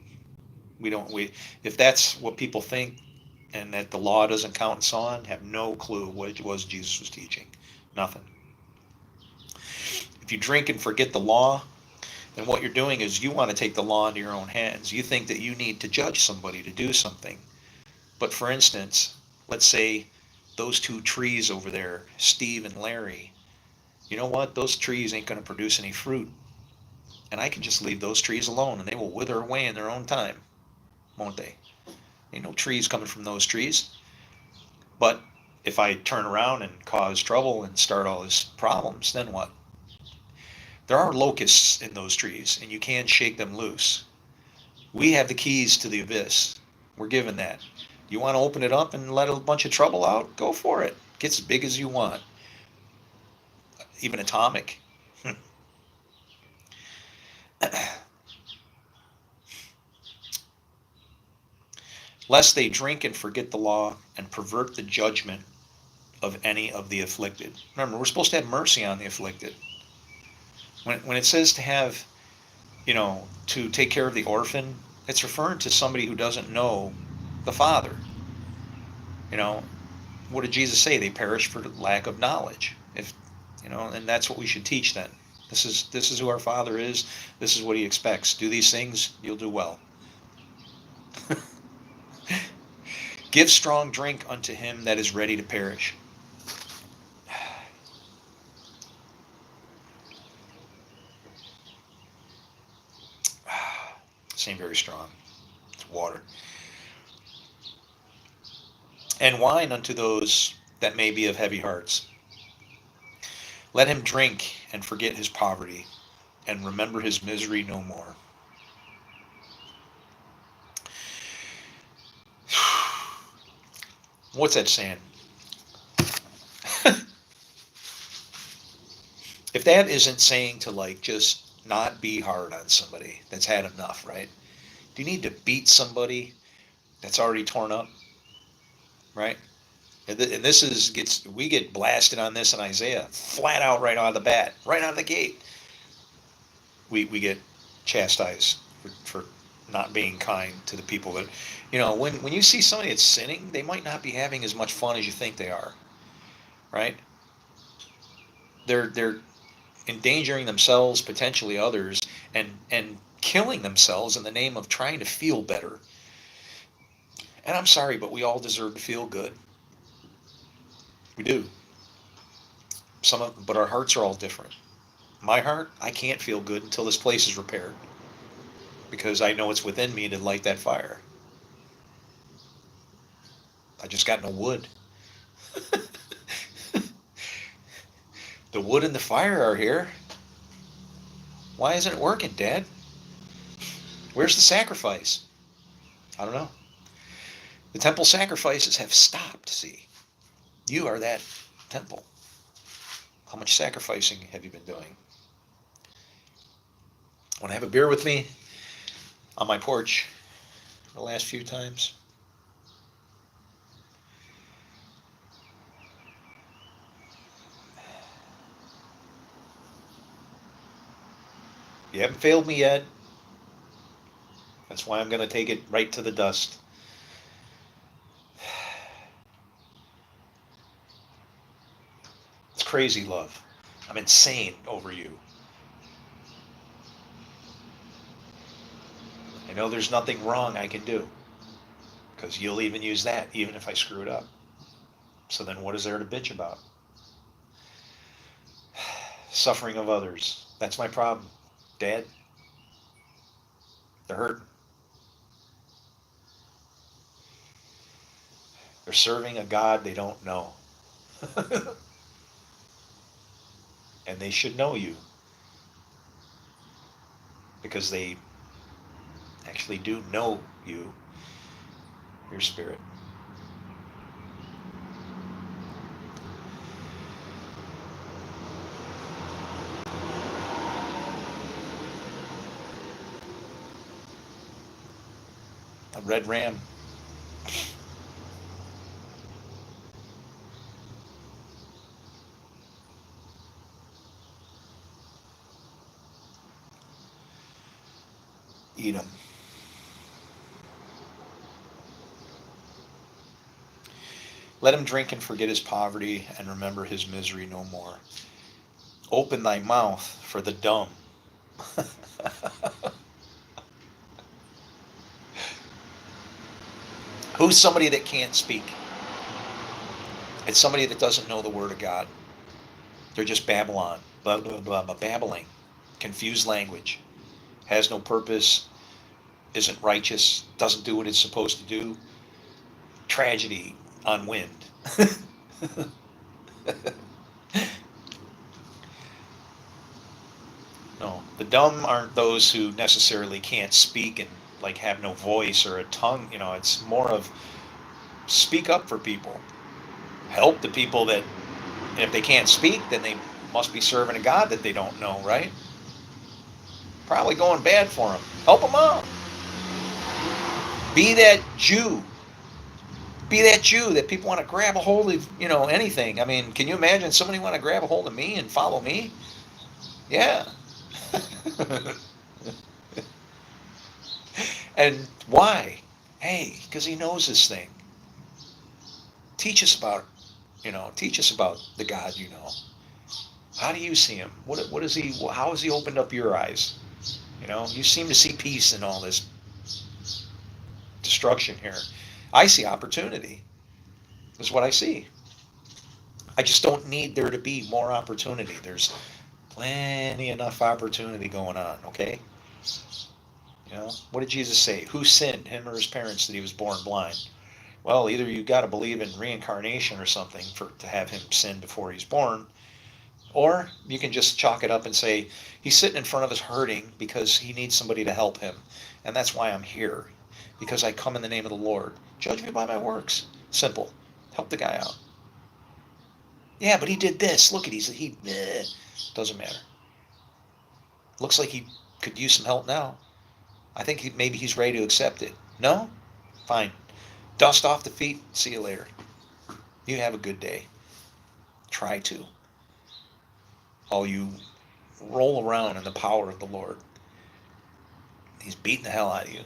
If that's what people think, and that the law doesn't count and so on, have no clue what it was Jesus was teaching. Nothing. If you drink and forget the law, then what you're doing is you want to take the law into your own hands. You think that you need to judge somebody to do something. But for instance, let's say those two trees over there, Steve and Larry, you know what? Those trees ain't going to produce any fruit. And I can just leave those trees alone and they will wither away in their own time, won't they? Ain't no trees coming from those trees. But if I turn around and cause trouble and start all these problems, then what? There are locusts in those trees, and you can shake them loose. We have the keys to the abyss. We're given that. You want to open it up and let a bunch of trouble out? Go for it. Get as big as you want. Even atomic. Lest they drink and forget the law and pervert the judgment of any of the afflicted. Remember, we're supposed to have mercy on the afflicted. When it says to have, to take care of the orphan, it's referring to somebody who doesn't know the Father. What did Jesus say? They perish for lack of knowledge. And that's what we should teach then. This is who our Father is. This is what He expects. Do these things, you'll do well. Give strong drink unto him that is ready to perish. This ain't very strong. It's water. And wine unto those that may be of heavy hearts. Let him drink and forget his poverty, and remember his misery no more. What's that saying? If that isn't saying to just not be hard on somebody that's had enough, right? Do you need to beat somebody that's already torn up, right? And we get blasted on this in Isaiah, flat out right out of the bat, right out of the gate. We get chastised for not being kind to the people that, when you see somebody that's sinning, they might not be having as much fun as you think they are, right? They're endangering themselves, potentially others, and killing themselves in the name of trying to feel better. And I'm sorry, but we all deserve to feel good. We do. But our hearts are all different. My heart, I can't feel good until this place is repaired, because I know it's within me to light that fire. I just got no wood. The wood and the fire are here. Why isn't it working, Dad? Where's the sacrifice? I don't know. The temple sacrifices have stopped, see. You are that temple. How much sacrificing have you been doing? Want to have a beer with me on my porch the last few times? You haven't failed me yet. That's why I'm going to take it right to the dust. It's crazy love. I'm insane over you. I know there's nothing wrong I can do, because you'll even use that, even if I screw it up. So then what is there to bitch about? Suffering of others. That's my problem. Dad, they're hurting. They're serving a God they don't know. And they should know you, because they actually do know you, your spirit. A red ram. Eat them. Let him drink and forget his poverty and remember his misery no more. Open thy mouth for the dumb. Who's somebody that can't speak? It's somebody that doesn't know the word of God. They're just Babylon, blah, blah, blah, blah, babbling, confused language, has no purpose, isn't righteous, doesn't do what it's supposed to do. Tragedy on wind. No, the dumb aren't those who necessarily can't speak and like have no voice or a tongue. It's more of speak up for people, help the people that, and if they can't speak, then they must be serving a God that they don't know, right? Probably going bad for them. Help them out. Be that Jew. Be that Jew that people want to grab a hold of, anything. I mean, can you imagine somebody want to grab a hold of me and follow me? Yeah. And why? Hey, because he knows this thing. Teach us about, teach us about the God you know. How do you see him? What is he? How has he opened up your eyes? You seem to see peace in all this destruction here. I see opportunity. Is what I see. I just don't need there to be more opportunity. There's plenty enough opportunity going on. Okay. What did Jesus say? Who sinned, him or his parents, that he was born blind? Well, either you got to believe in reincarnation or something to have him sin before he's born, or you can just chalk it up and say he's sitting in front of us hurting because he needs somebody to help him, and that's why I'm here, because I come in the name of the Lord. Judge me by my works. Simple. Help the guy out. Yeah, but he did this. Look at he doesn't matter. Looks like he could use some help now. I think maybe he's ready to accept it. No? Fine. Dust off the feet. See you later. You have a good day. Try to. While you roll around in the power of the Lord. He's beating the hell out of you.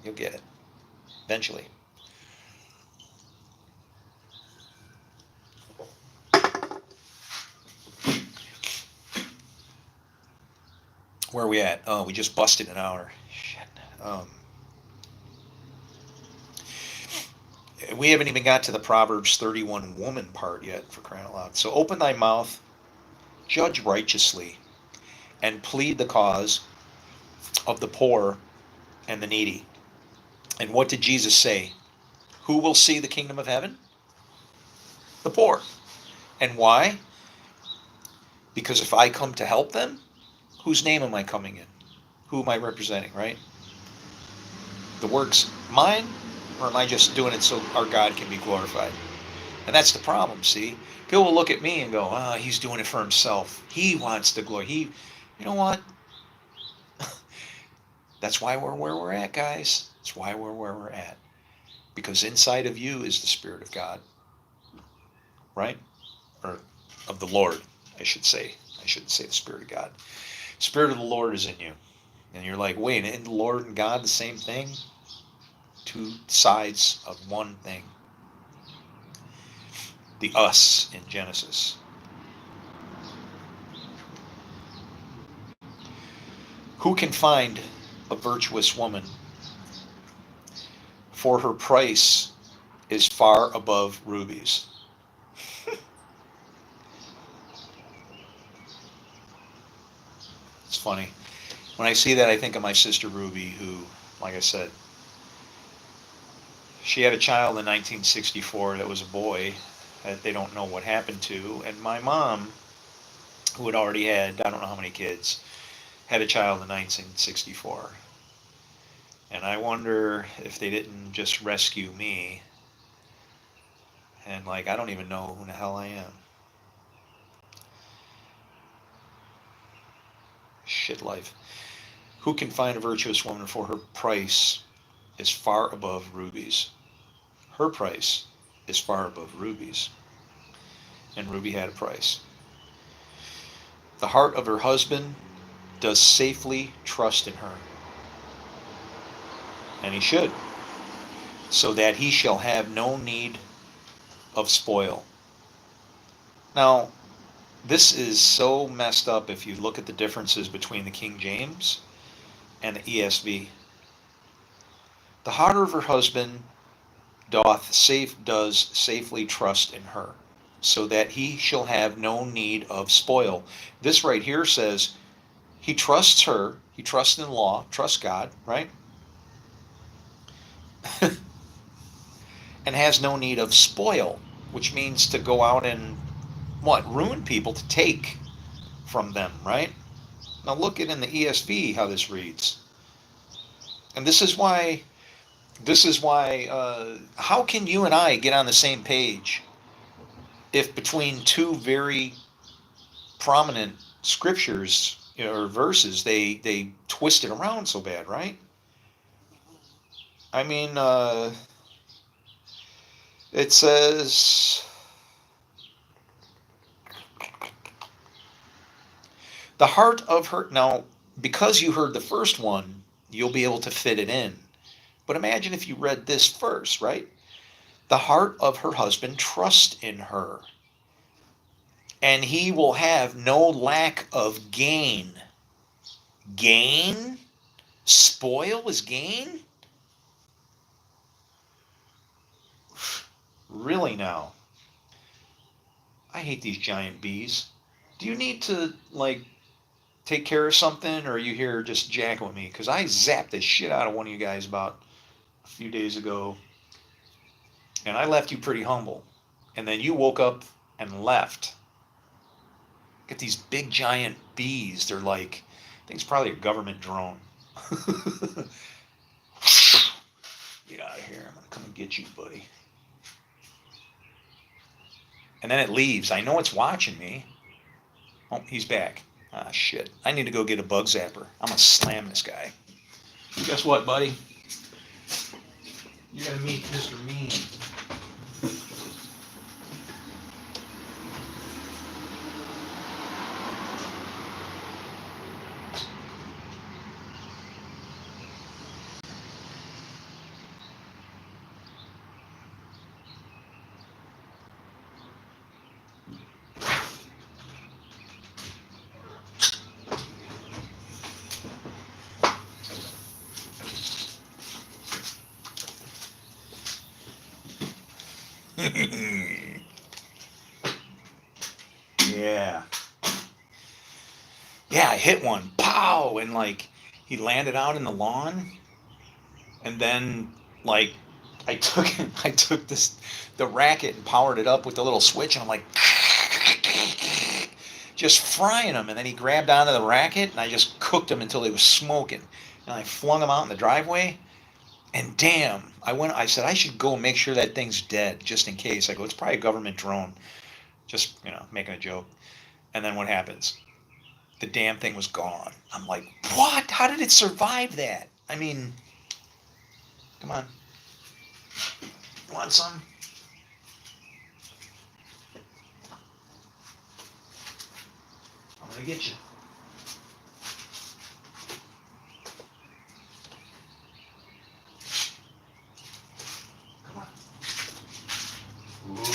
You'll get it. Eventually. Where are we at? Oh, we just busted an hour. Shit. We haven't even got to the Proverbs 31 woman part yet, for crying out loud. So open thy mouth, judge righteously, and plead the cause of the poor and the needy. And what did Jesus say? Who will see the kingdom of heaven? The poor. And why? Because if I come to help them, whose name am I coming in? who am I representing, right? The work's mine, or am I just doing it so our God can be glorified? And that's the problem, see? People will look at me and go, oh, he's doing it for himself. He wants the glory. You know what? That's why we're where we're at, guys. That's why we're where we're at. Because inside of you is the Spirit of God, right? Or of the Lord, I should say. I shouldn't say the Spirit of God. Spirit of the Lord is in you. And you're like, wait, isn't the Lord and God the same thing? Two sides of one thing. The us in Genesis. Who can find a virtuous woman? For her price is far above rubies. It's funny. When I see that, I think of my sister Ruby, who, like I said, she had a child in 1964 that was a boy that they don't know what happened to. And my mom, who had already had, I don't know how many kids, had a child in 1964. And I wonder if they didn't just rescue me. And like, I don't even know who the hell I am. Shit life. Who can find a virtuous woman, for her price is far above rubies? Her price is far above rubies. And Ruby had a price. The heart of her husband does safely trust in her. And he should, so that he shall have no need of spoil. Now, this is so messed up if you look at the differences between the King James and the ESV. The heart of her husband does safely trust in her, so that he shall have no need of spoil. This right here says he trusts her, he trusts in law, trusts God, right? And has no need of spoil, which means to go out and what? Ruin people, to take from them, right? Now look at in the ESV how this reads. And this is why, how can you and I get on the same page if between two very prominent scriptures or verses they twist it around so bad, right? I mean, it says, the heart of her, now, because you heard the first one, you'll be able to fit it in. But imagine if you read this first, right? The heart of her husband trusts in her, and he will have no lack of gain. Gain? Spoil is gain? Really now? I hate these giant bees. Do you need to, like, take care of something, or are you here just jacking with me? Because I zapped the shit out of one of you guys about a few days ago, and I left you pretty humble. And then you woke up and left. Get these big giant bees. They're like, I think it's probably a government drone. Get out of here. I'm going to come and get you, buddy. And then it leaves. I know it's watching me. Oh, he's back. Ah, shit. I need to go get a bug zapper. I'm going to slam this guy. Guess what, buddy? You're going to meet Mr. Mean. Yeah. Yeah, I hit one. Pow! And like, he landed out in the lawn. And then, like, I took the racket and powered it up with the little switch, and I'm like, just frying them. And then he grabbed onto the racket, and I just cooked them until they was smoking. And I flung them out in the driveway. And damn, I said, I should go and make sure that thing's dead, just in case. I go, it's probably a government drone. Just, making a joke. And then what happens? The damn thing was gone. I'm like, what? How did it survive that? I mean, come on. You want some? I'm going to get you. Come on. Ooh.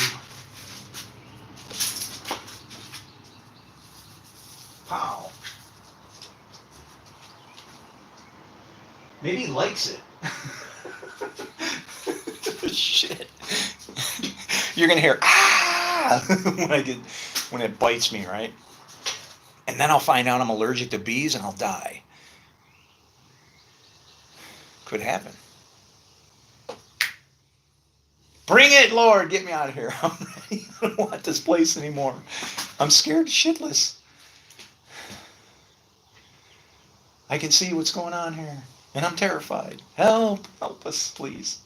Pow. Maybe he likes it. Shit. You're gonna hear ah when it bites me, right? And then I'll find out I'm allergic to bees and I'll die. Could happen. Bring it, Lord, get me out of here. I'm ready. I don't want this place anymore. I'm scared shitless. I can see what's going on here. And I'm terrified. Help us, please.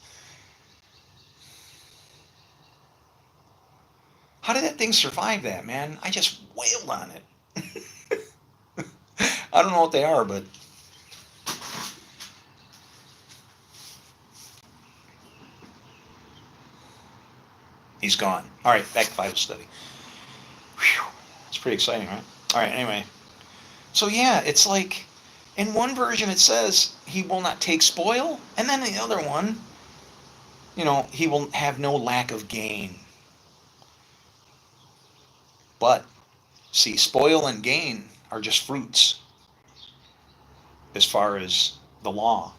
How did that thing survive that, man? I just wailed on it. I don't know what they are, but he's gone. All right, back to Bible study. Whew. It's pretty exciting, right? All right, anyway. So yeah, it's like in one version it says he will not take spoil, and then the other one, he will have no lack of gain. But see, spoil and gain are just fruits as far as the law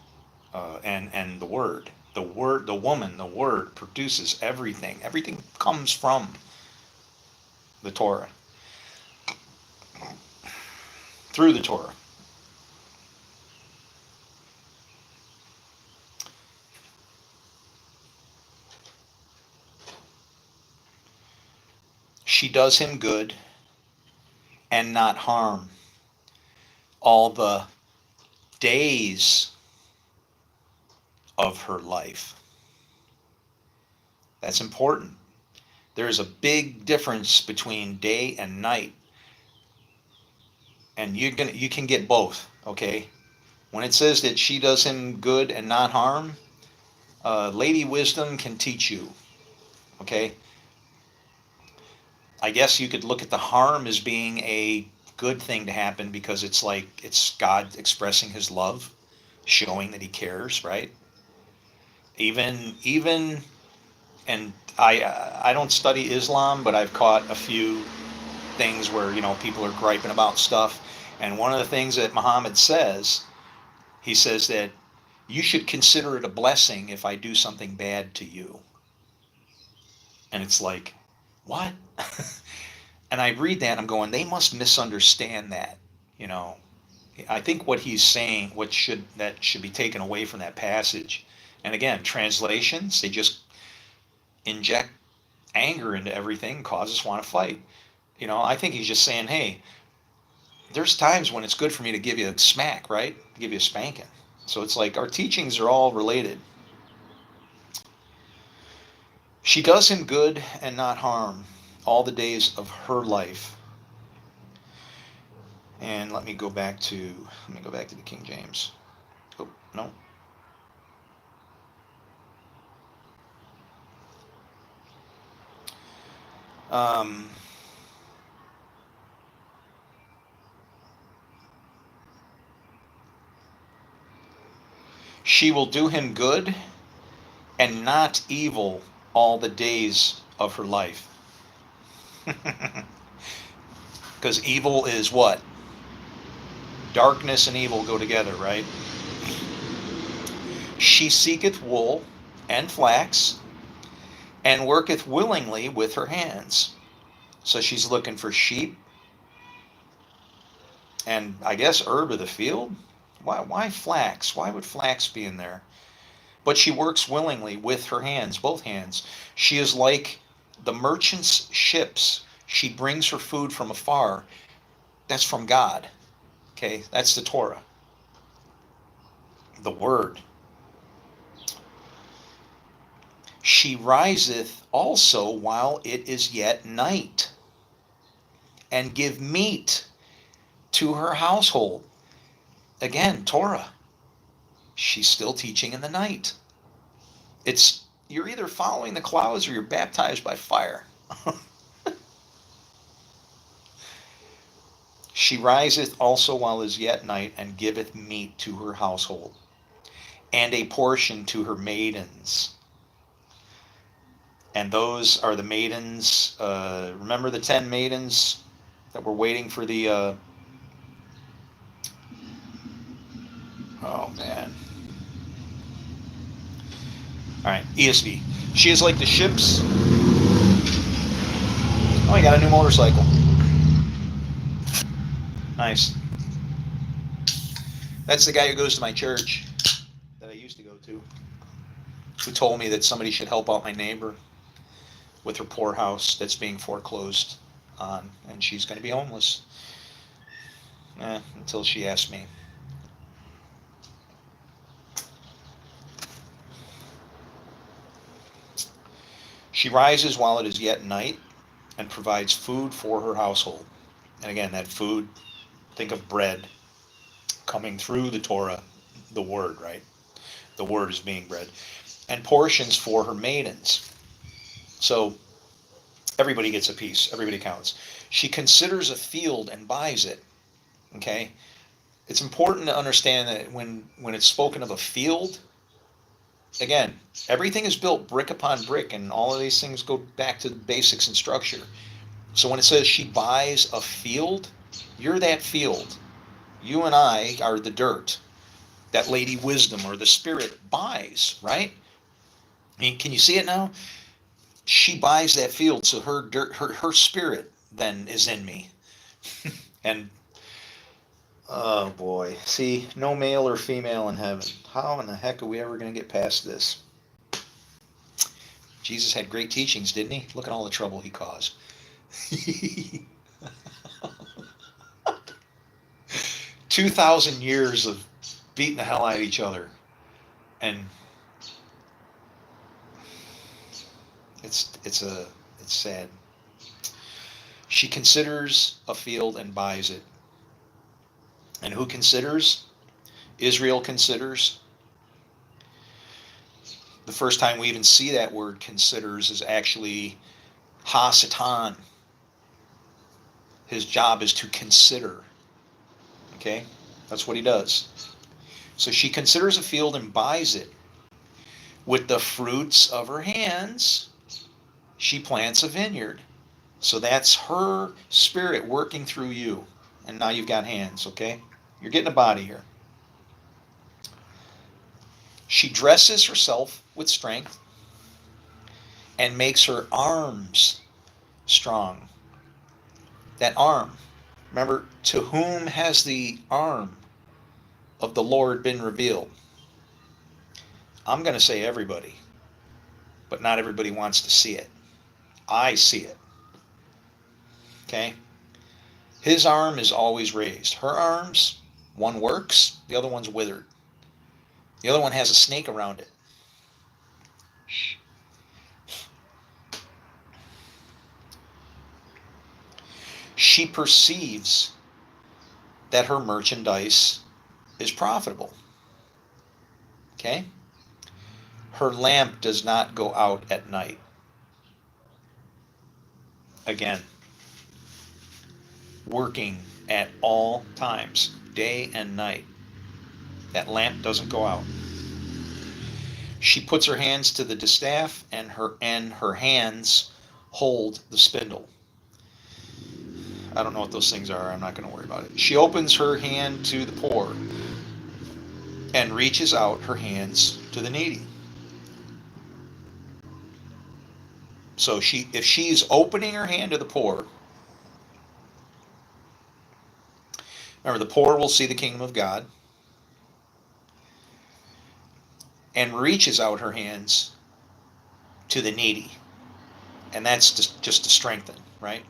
and the word. The word, the woman, the word produces everything. Everything comes from the Torah, through the Torah. She does him good and not harm all the days of her life. That's important. There is a big difference between day and night. And you can get both, okay? When it says that she does him good and not harm, Lady Wisdom can teach you, okay? I guess you could look at the harm as being a good thing to happen because it's like it's God expressing his love, showing that he cares, right? Even and I don't study Islam, but I've caught a few things where people are griping about stuff, and one of the things that Muhammad says, he says that you should consider it a blessing if I do something bad to you. And it's like, what? And I read that and I'm going, they must misunderstand that. I think what he's saying, that should be taken away from that passage. And again, translations, they just inject anger into everything, cause us want to fight. I think he's just saying, hey, there's times when it's good for me to give you a smack, right? Give you a spanking. So it's like our teachings are all related. She does him good and not harm all the days of her life. And let me go back to the King James. Oh, no. She will do him good and not evil all the days of her life. Because evil is what? Darkness and evil go together, right? She seeketh wool and flax, and worketh willingly with her hands. So she's looking for sheep and I guess herb of the field. Why flax? Why would flax be in there? But she works willingly with her hands, both hands. She is like the merchant's ships. She brings her food from afar. That's from God. Okay, that's the Torah, the Word. She riseth also while it is yet night, and give meat to her household. Again, Torah. She's still teaching in the night. It's you're either following the clouds or you're baptized by fire. She riseth also while it is yet night, and giveth meat to her household, and a portion to her maidens. And those are the maidens. Remember the 10 maidens that were waiting for the. Oh, man. All right, ESV. She is like the ships. Oh, you got a new motorcycle. Nice. That's the guy who goes to my church that I used to go to, who told me that somebody should help out my neighbor with her poor house that's being foreclosed on, and she's going to be homeless. Until she asks me. She rises while it is yet night, and provides food for her household. And again, that food, think of bread coming through the Torah, the Word, right? The Word is being bread. And portions for her maidens. So everybody gets a piece. Everybody counts. She considers a field and buys it. Okay? It's important to understand that when it's spoken of a field, again, everything is built brick upon brick, and all of these things go back to the basics and structure. So when it says she buys a field, you're that field. You and I are the dirt that Lady Wisdom or the Spirit buys, right? I mean, can you see it now? She buys that field, so her dirt, her spirit then is in me. And oh boy, see, no male or female in heaven. How in the heck are we ever going to get past this? Jesus had great teachings, didn't he? Look at all the trouble he caused. 2,000 years of beating the hell out of each other, and it's sad. She considers a field and buys it. And who considers? Israel considers. The first time we even see that word considers is actually ha-satan. His job is to consider. Okay? That's what he does. So she considers a field and buys it. With the fruits of her hands, she plants a vineyard. So that's her spirit working through you. And now you've got hands, okay? You're getting a body here. She dresses herself with strength and makes her arms strong. That arm. Remember, to whom has the arm of the Lord been revealed? I'm going to say everybody, but not everybody wants to see it. I see it. Okay? His arm is always raised. Her arms, one works, the other one's withered. The other one has a snake around it. She perceives that her merchandise is profitable. Okay? Her lamp does not go out at night. Again, working at all times, day and night. That lamp doesn't go out. She puts her hands to the distaff, and her hands hold the spindle. I don't know what those things are. I'm not going to worry about it. She opens her hand to the poor and reaches out her hands to the needy. So if she's opening her hand to the poor, remember, the poor will see the kingdom of God, and reaches out her hands to the needy. And that's just to strengthen, right?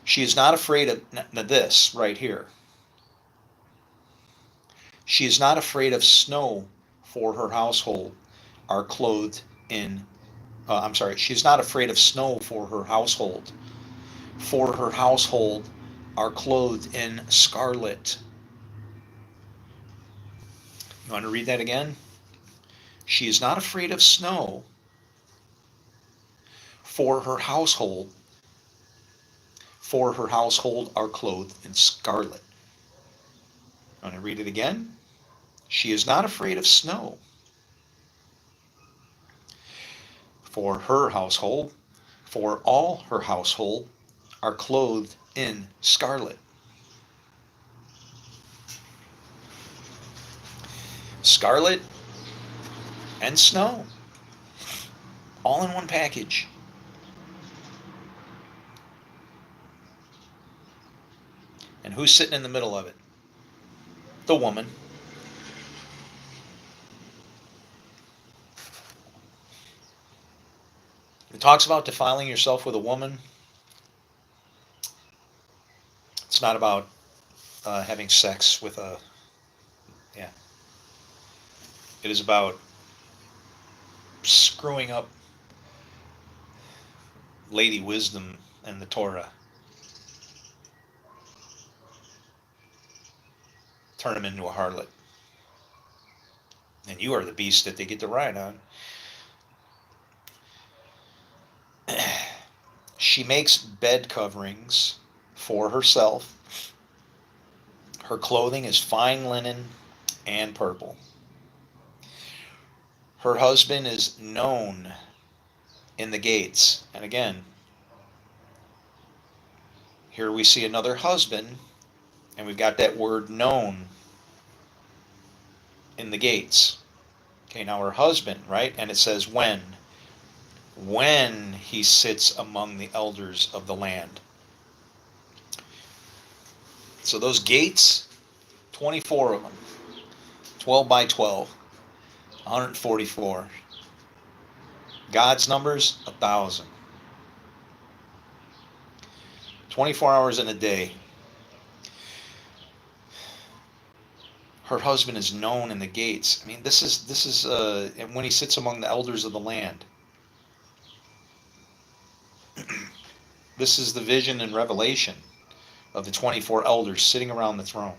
She is not afraid of this right here. She is not afraid of snow, for her household are clothed in. I'm sorry. She is not afraid of snow for her household. For her household are clothed in scarlet. You want to read that again? She is not afraid of snow, for her household. For her household are clothed in scarlet. You want to read it again? She is not afraid of snow, for her household, for all her household are clothed in scarlet. Scarlet and snow, all in one package. And who's sitting in the middle of it? The woman. It talks about defiling yourself with a woman. It's not about having sex with a, yeah. It is about screwing up Lady Wisdom and the Torah. Turn him into a harlot. And you are the beast that they get to ride on. She makes bed coverings for herself. Her clothing is fine linen and purple. Her husband is known in the gates. And again, here we see another husband, and we've got that word known in the gates. Okay, now her husband, right? And it says when. When he sits among the elders of the land. So those gates, 24 of them, 12 by 12, 144. God's numbers, 1,000. 24 hours in a day. Her husband is known in the gates. I mean, this is and when he sits among the elders of the land. This is the vision and revelation of the 24 elders sitting around the throne.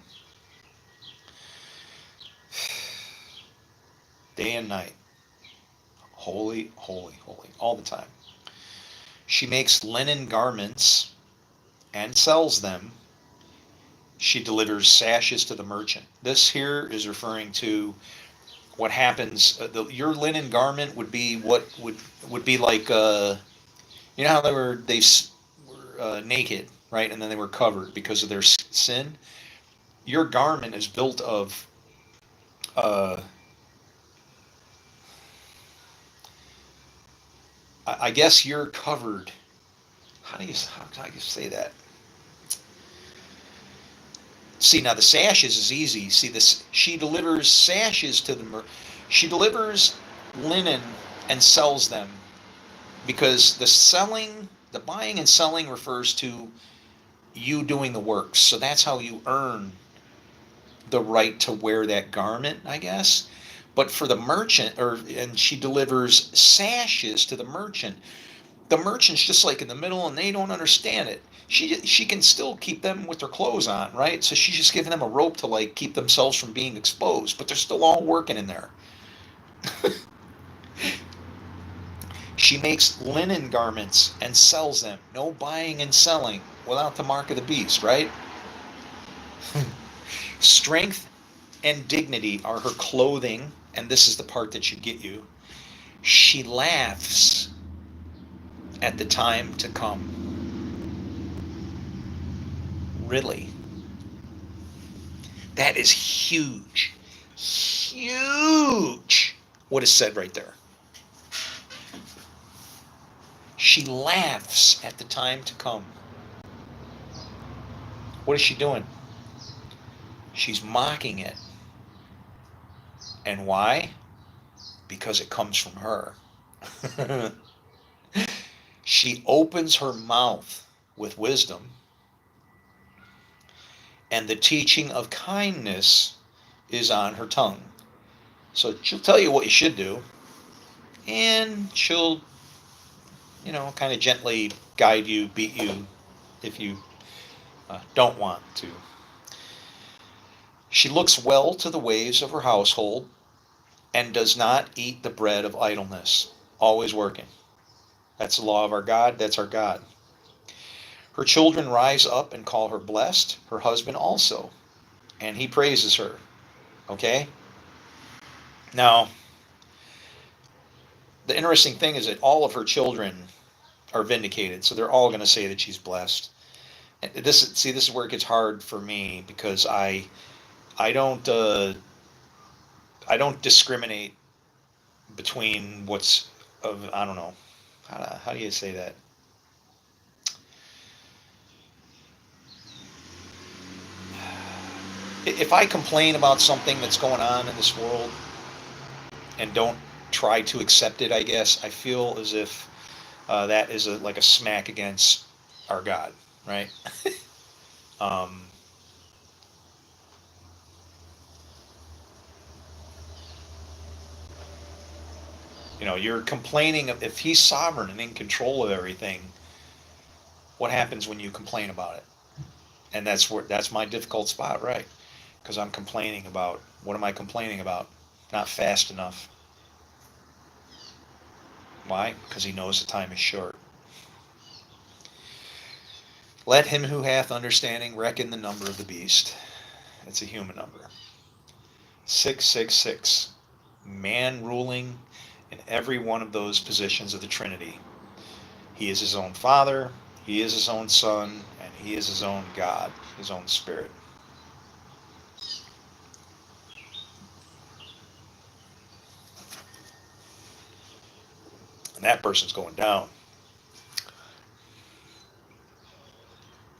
Day and night. Holy, holy, holy. All the time. She makes linen garments and sells them. She delivers sashes to the merchant. This here is referring to what happens. Your linen garment would be what would be like, you know how they were naked, right? And then they were covered because of their sin. Your garment is built of I guess you're covered. How can I say that? See, now the sashes is easy. See this. She delivers sashes to the. She delivers linen and sells them, because the buying and selling refers to you doing the works. So that's how you earn the right to wear that garment, I guess. But for the merchant, and she delivers sashes to the merchant. The merchant's just like in the middle, and they don't understand it. She can still keep them with their clothes on, right? So she's just giving them a rope to like keep themselves from being exposed, but they're still all working in there. She makes linen garments and sells them. No buying and selling without the mark of the beast, right? Strength and dignity are her clothing, and this is the part that should get you. She laughs at the time to come. Really? That is huge. Huge. What is said right there. She laughs at the time to come. What is she doing? She's mocking it. And why? Because it comes from her. She opens her mouth with wisdom, and the teaching of kindness is on her tongue. So she'll tell you what you should do, and she'll, kind of gently guide you, beat you if you don't want to. She looks well to the ways of her household and does not eat the bread of idleness. Always working. That's the law of our God. That's our God. Her children rise up and call her blessed, her husband also, and he praises her. Okay? Now, the interesting thing is that all of her children are vindicated, so they're all going to say that she's blessed. And this is where it gets hard for me because I don't I don't discriminate between what's of I don't know how do you say that. If I complain about something that's going on in this world and don't try to accept it, I guess I feel as if that is like a smack against our God, right? um, you're complaining if He's sovereign and in control of everything. What happens when you complain about it? And that's my difficult spot, right? Because I'm complaining about what am I complaining about? Not fast enough. Why? Because He knows the time is short. Let him who hath understanding reckon the number of the beast. It's a human number. 666. Man ruling in every one of those positions of the Trinity. He is his own Father, he is his own Son, and he is his own God, his own Spirit. And that person's going down.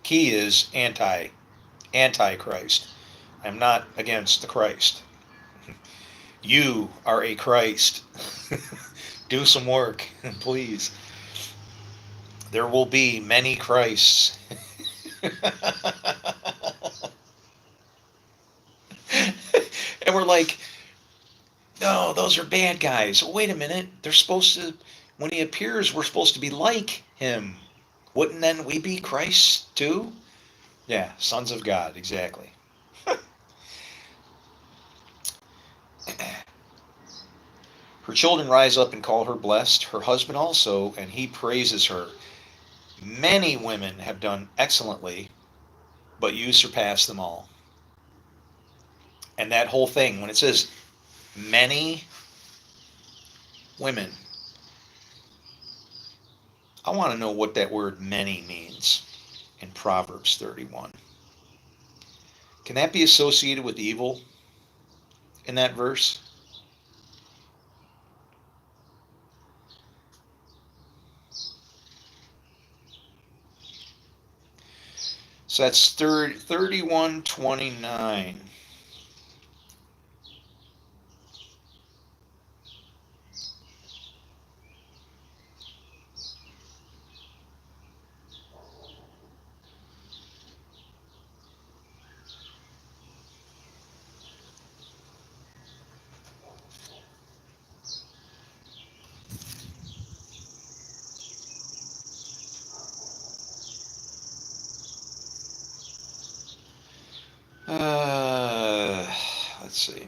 Key is anti-Christ. I'm not against the Christ. You are a Christ. Do some work, please. There will be many Christs. And we're like, no, those are bad guys. Oh, wait a minute. They're supposed to, when he appears, we're supposed to be like him. Wouldn't then we be Christ too? Yeah, sons of God, exactly. Her children rise up and call her blessed, her husband also, and he praises her. Many women have done excellently, but you surpass them all. And that whole thing, when it says many women, I want to know what that word many means in Proverbs 31. Can that be associated with evil in that verse? So that's 31:29. Uh, let's see.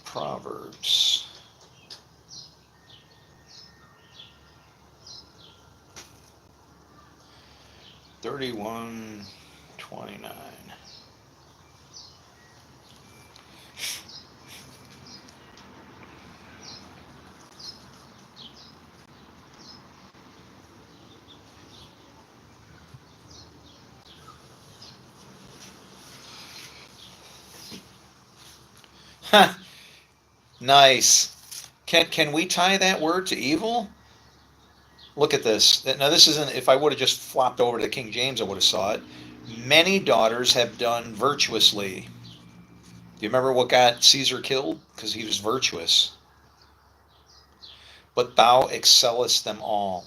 Proverbs. $31.29. Nice. Can we tie that word to evil? Look at this. Now, this isn't, if I would have just flopped over to the King James, I would have saw it. Many daughters have done virtuously. Do you remember what got Caesar killed? Because he was virtuous. But thou excellest them all.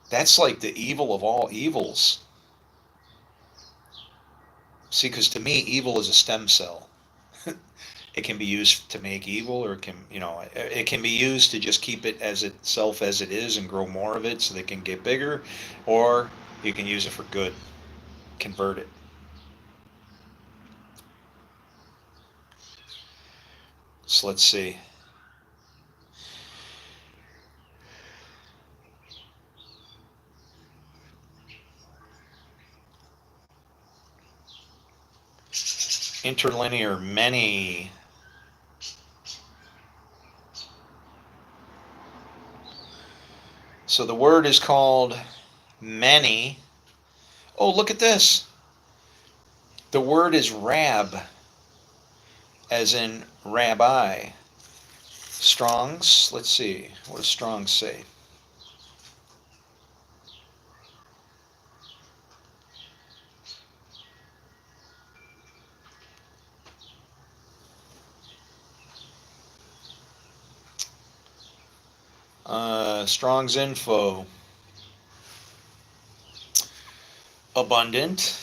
That's like the evil of all evils. See, because to me, evil is a stem cell. It can be used to make evil, or it can be used to just keep it as itself as it is and grow more of it so they can get bigger, or you can use it for good, convert it. So let's see. Interlinear, many. So the word is called many. Oh, look at this. The word is rab, as in rabbi. Strong's, let's see. What does Strong's say? Strong's info. Abundant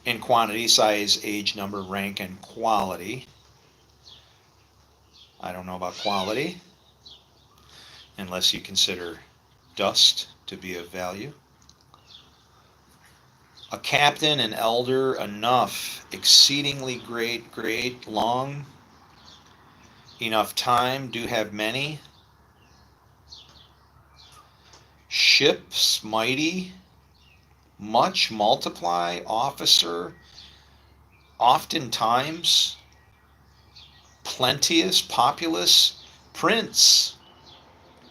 in quantity, size, age, number, rank, and quality. I don't know about quality, unless you consider dust to be of value. A captain, an elder, enough, exceedingly great, long, enough time, do have many. Ships, mighty, much, multiply, officer, oftentimes, plenteous, populous, prince,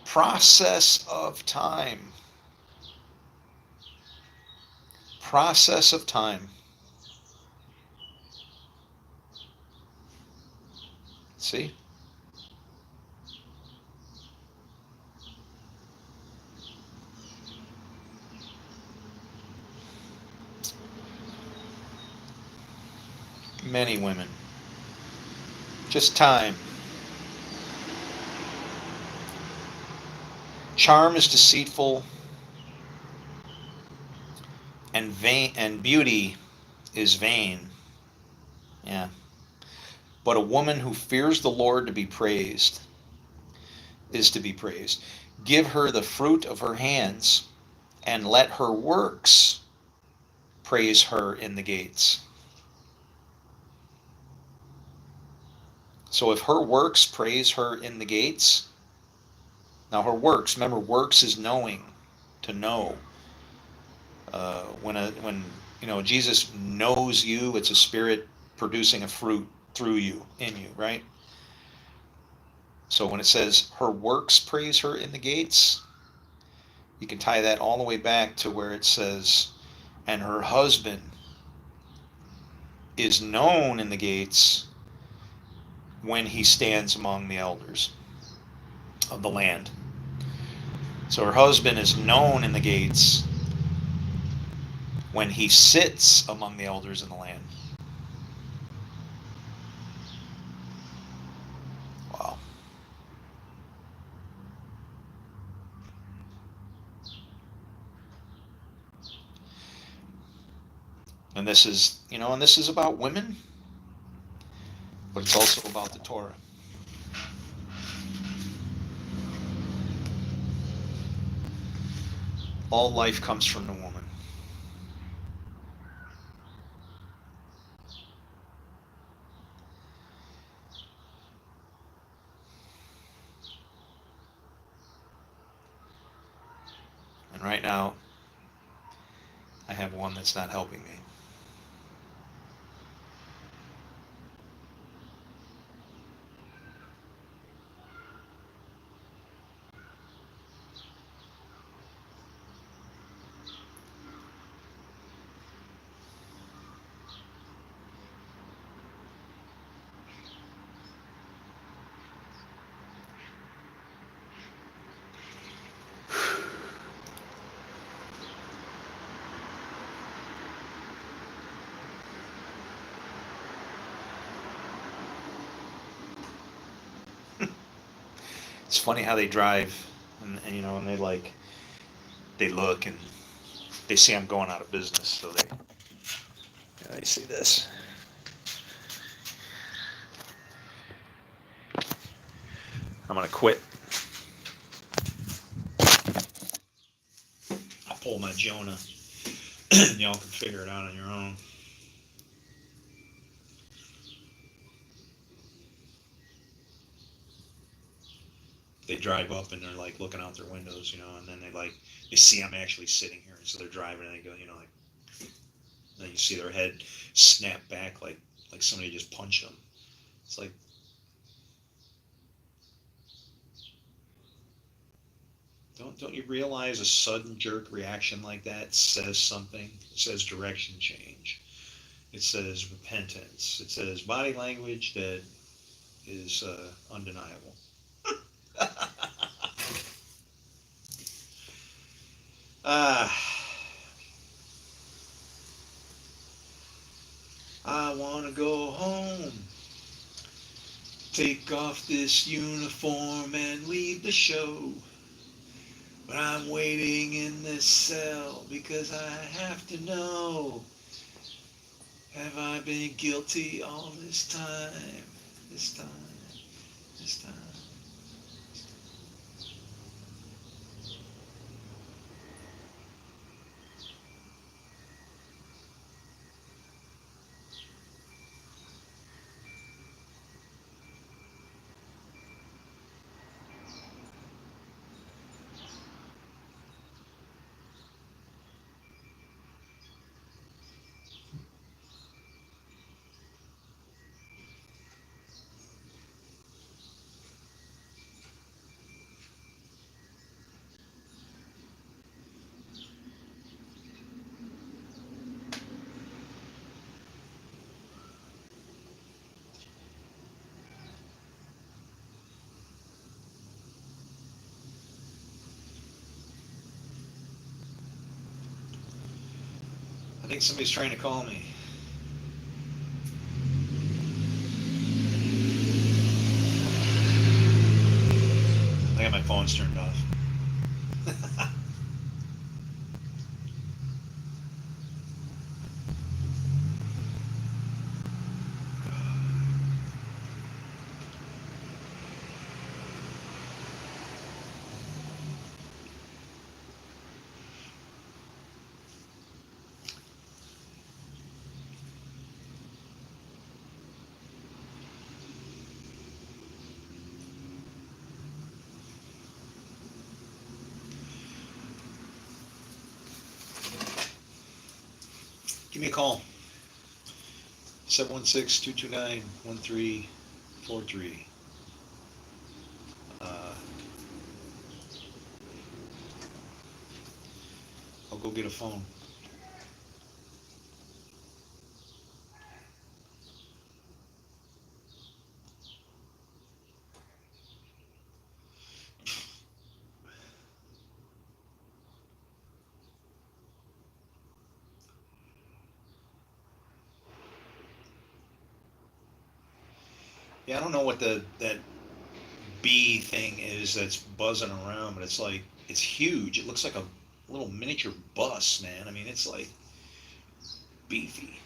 process of time. Process of time. See? Many women. Just time. Charm is deceitful, and vain, and beauty is vain. Yeah. But a woman who fears the Lord is to be praised. Give her the fruit of her hands, and let her works praise her in the gates. So if her works praise her in the gates, now her works, remember, works is knowing, to know. When Jesus knows you, it's a spirit producing a fruit through you, in you, right? So when it says her works praise her in the gates, you can tie that all the way back to where it says, and her husband is known in the gates when he stands among the elders of the land. So her husband is known in the gates when he sits among the elders in the land. Wow. And this is about women, but it's also about the Torah. All life comes from the woman. And right now, I have one that's not helping me. It's funny how they drive, and and they look and they see I'm going out of business, so they see this. I'm gonna quit. I'll pull my Jonah. Y'all can figure it out on your own. They drive up and they're like looking out their windows, and then they see I'm actually sitting here, and so they're driving and they go, like, then you see their head snap back like somebody just punched them. It's like, don't you realize a sudden jerk reaction like that says something? It says direction change. It says repentance. It says body language that is undeniable. Ah, I want to go home. Take off this uniform and leave the show. But I'm waiting in this cell because I have to know. Have I been guilty all this time? This time, this time. I think somebody's trying to call me. I got my phone's turned off. Give me a call. 716-229-1343. I'll go get a phone. Yeah, I don't know what that bee thing is that's buzzing around, but it's huge. It looks like a little miniature bus, man. I mean, it's like beefy.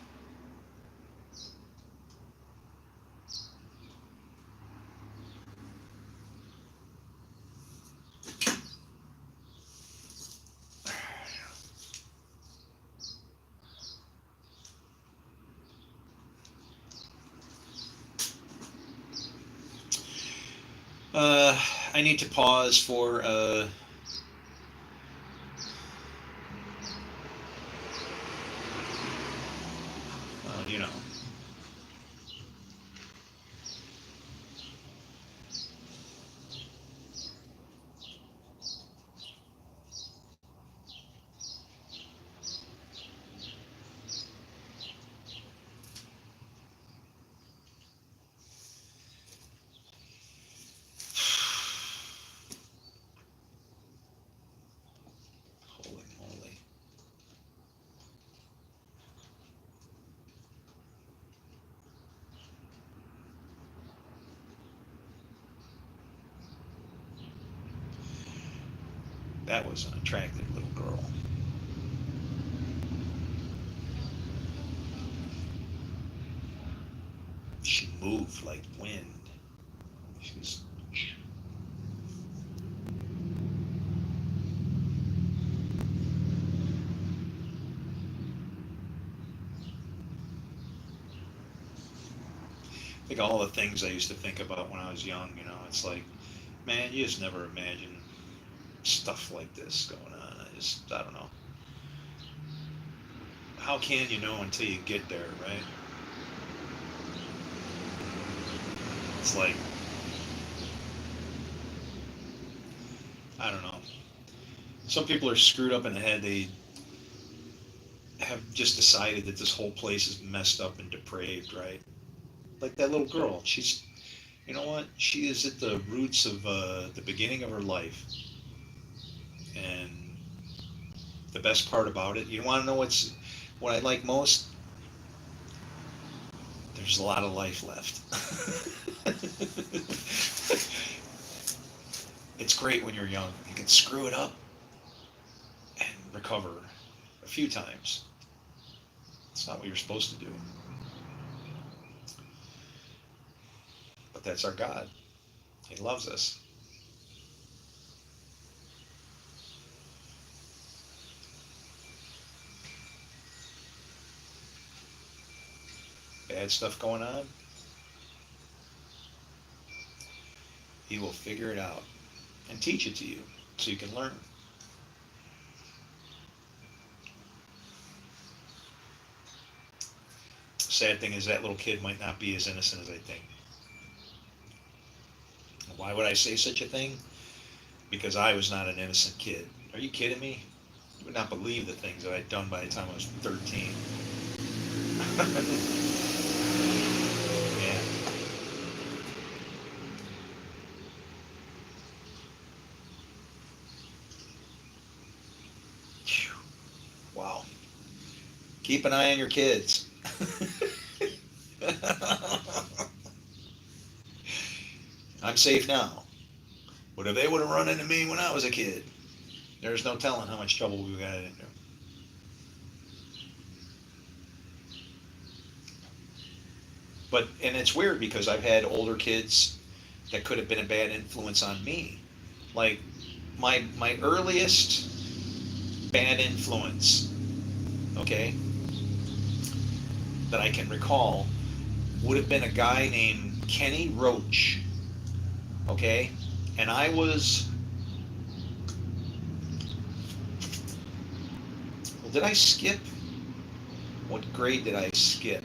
I need to pause for you know. That was an attractive little girl. She moved like wind. She was, I think all the things I used to think about when I was young, it's like, man, you just never imagine stuff like this going on. I don't know. How can you know until you get there, right? It's like, I don't know. Some people are screwed up in the head. They have just decided that this whole place is messed up and depraved, right? Like that little girl. You know what? She is at the roots of the beginning of her life. And the best part about it, you want to know what I like most? There's a lot of life left. It's great when you're young. You can screw it up and recover a few times. It's not what you're supposed to do. But that's our God. He loves us. Bad stuff going on, He will figure it out and teach it to you so you can learn. Sad thing is that little kid might not be as innocent as I think. Why would I say such a thing? Because I was not an innocent kid. Are you kidding me? You would not believe the things that I'd done by the time I was 13. Yeah. Phew. Wow. Keep an eye on your kids. I'm safe now. But if they would have run into me when I was a kid, there's no telling how much trouble we got into. And it's weird because I've had older kids that could have been a bad influence on me. Like my earliest bad influence, okay, that I can recall would have been a guy named Kenny Roach, okay? And well, did I skip? What grade did I skip?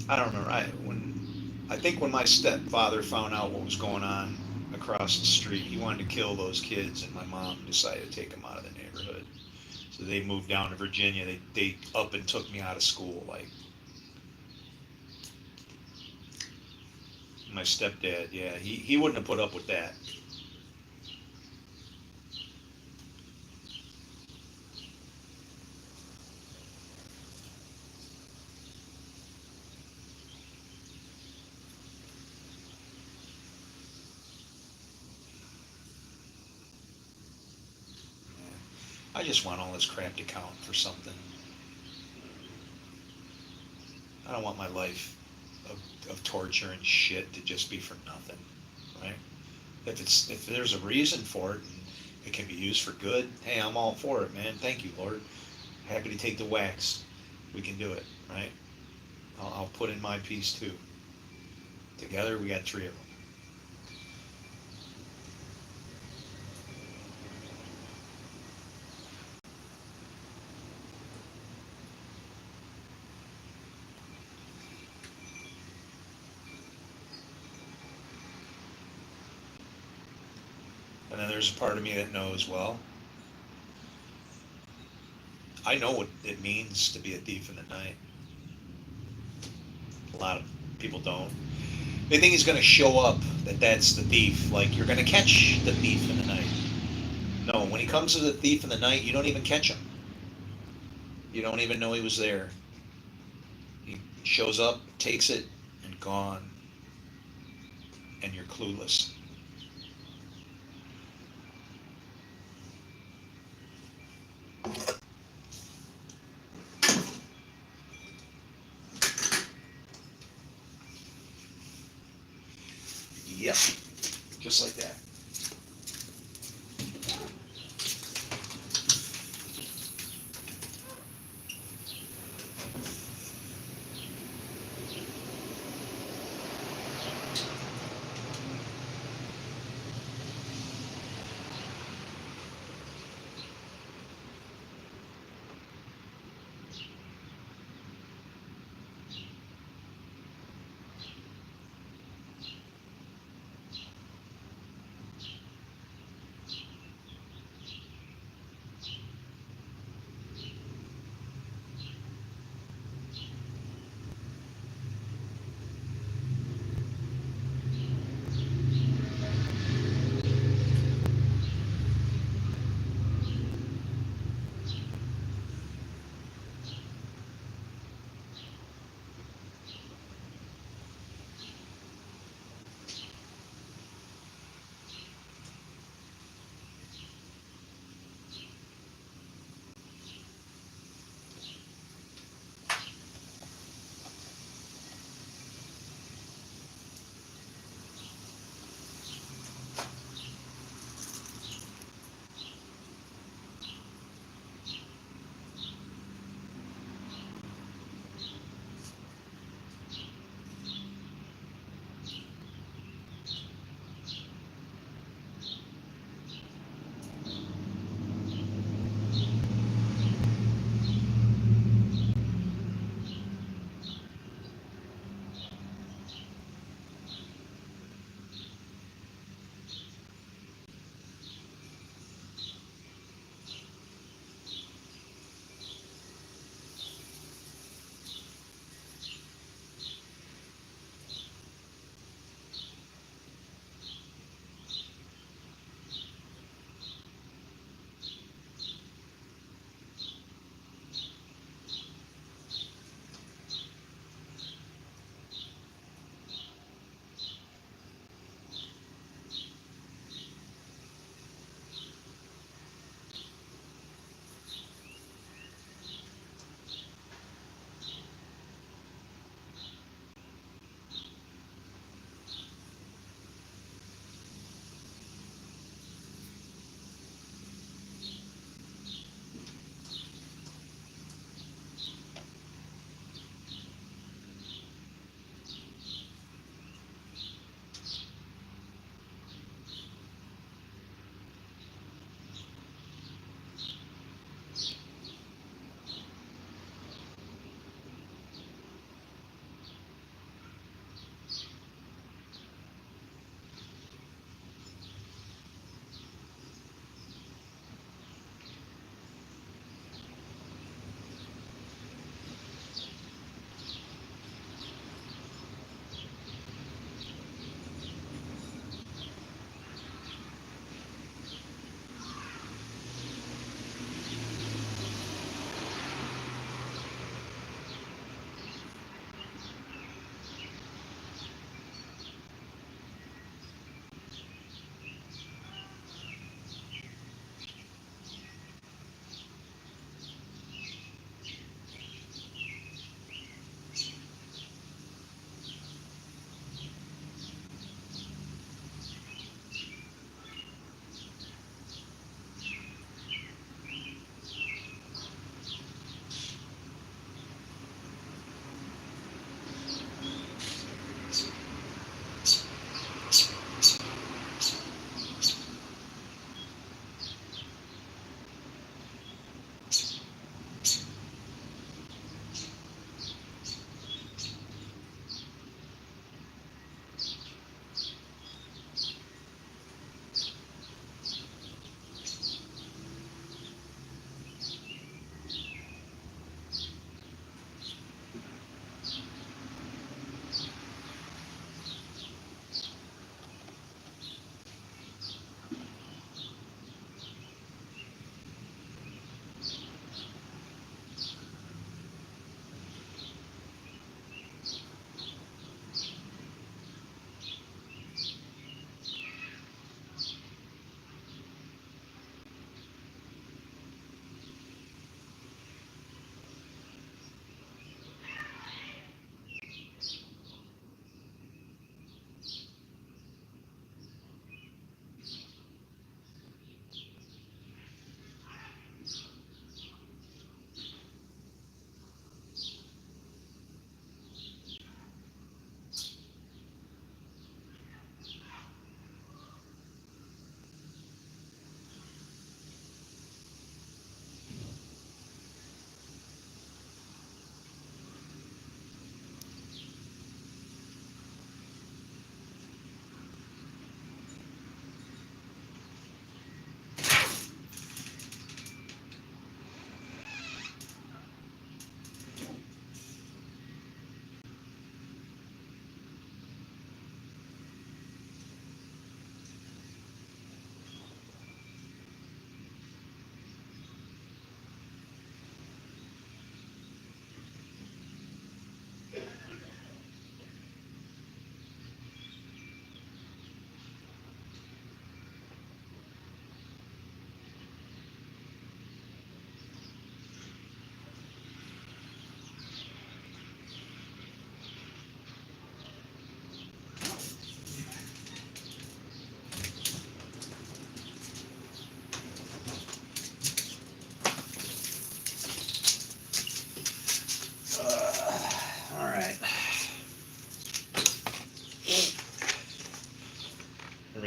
I don't remember. I think when my stepfather found out what was going on across the street, he wanted to kill those kids, and my mom decided to take them out of the neighborhood. So they moved down to Virginia. They up and took me out of school. Like my stepdad, yeah, he wouldn't have put up with that. I just want all this crap to count for something. I don't want my life of torture and shit to just be for nothing, right? If there's a reason for it and it can be used for good, hey, I'm all for it, man. Thank you, Lord. Happy to take the wax. We can do it, right? I'll put in my piece too. Together, we got three of them. And then there's a part of me that knows, well, I know what it means to be a thief in the night. A lot of people don't. They think he's going to show up, that's the thief. Like, you're going to catch the thief in the night. No, when he comes to the thief in the night, you don't even catch him. You don't even know he was there. He shows up, takes it, and gone. And you're clueless. Yep. Just like that.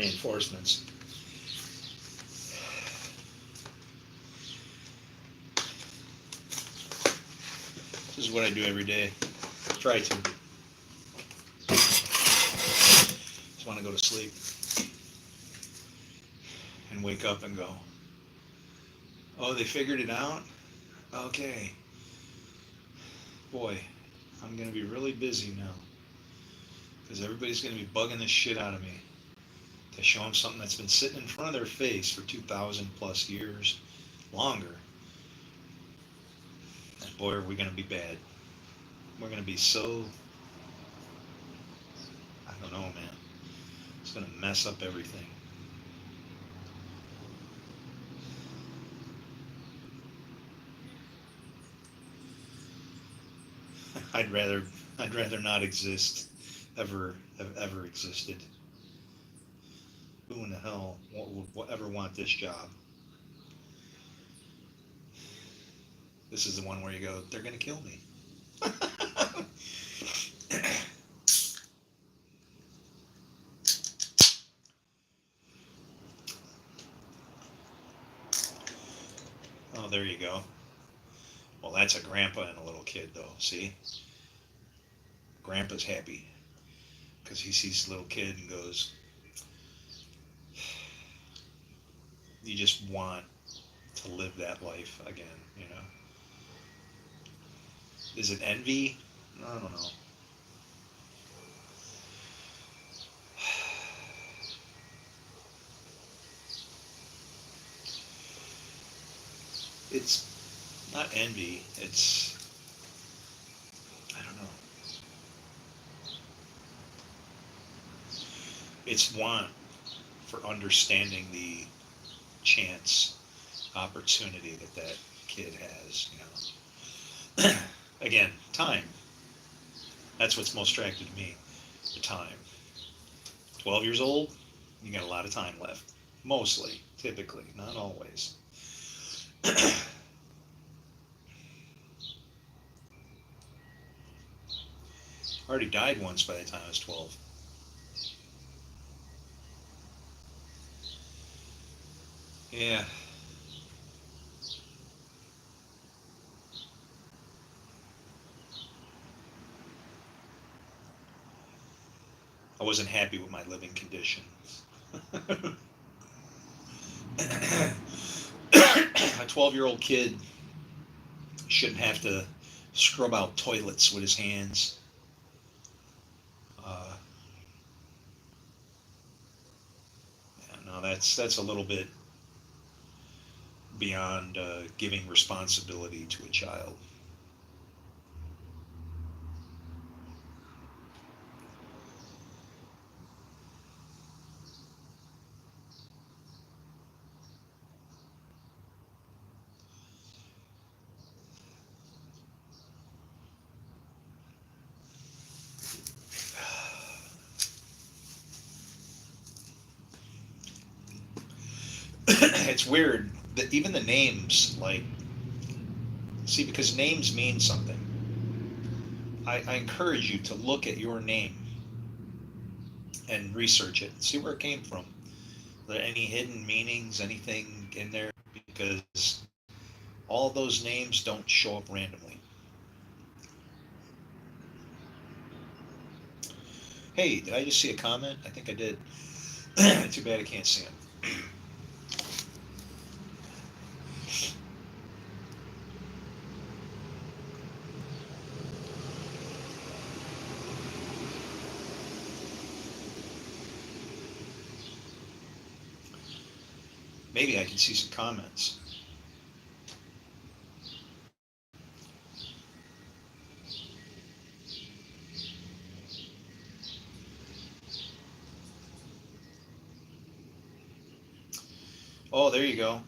reinforcements. This is what I do every day. Try to. Just want to go to sleep and wake up and go, oh, they figured it out? Okay. Boy, I'm going to be really busy now because everybody's going to be bugging the shit out of me to show them something that's been sitting in front of their face for 2,000 plus years longer. And boy, are we going to be bad. We're going to be so, I don't know, man. It's going to mess up everything. I'd rather not exist, ever have ever existed. Who in the hell would ever want this job? This is the one where you go, they're going to kill me. Oh, there you go. Well, that's a grandpa and a little kid, though. See? Grandpa's happy because he sees the little kid and goes, you just want to live that life again, you know? Is it envy? I don't know. It's not envy, it's, I don't know. It's want for understanding the chance, opportunity that kid has, you know. Again, time. That's what's most attracted to me, the time. 12 years old, you got a lot of time left. Mostly, typically, not always. I already died once by the time I was 12. Yeah. I wasn't happy with my living conditions. A 12-year-old kid shouldn't have to scrub out toilets with his hands. Uh, yeah, no, that's a little bit beyond giving responsibility to a child. It's weird that even the names, like, see, because names mean something. I encourage you to look at your name and research it, see where it came from. Are there any hidden meanings, anything in there? Because all those names don't show up randomly. Hey, did I just see a comment? I think I did. Too bad I can't see them. Maybe I can see some comments. Oh, there you go.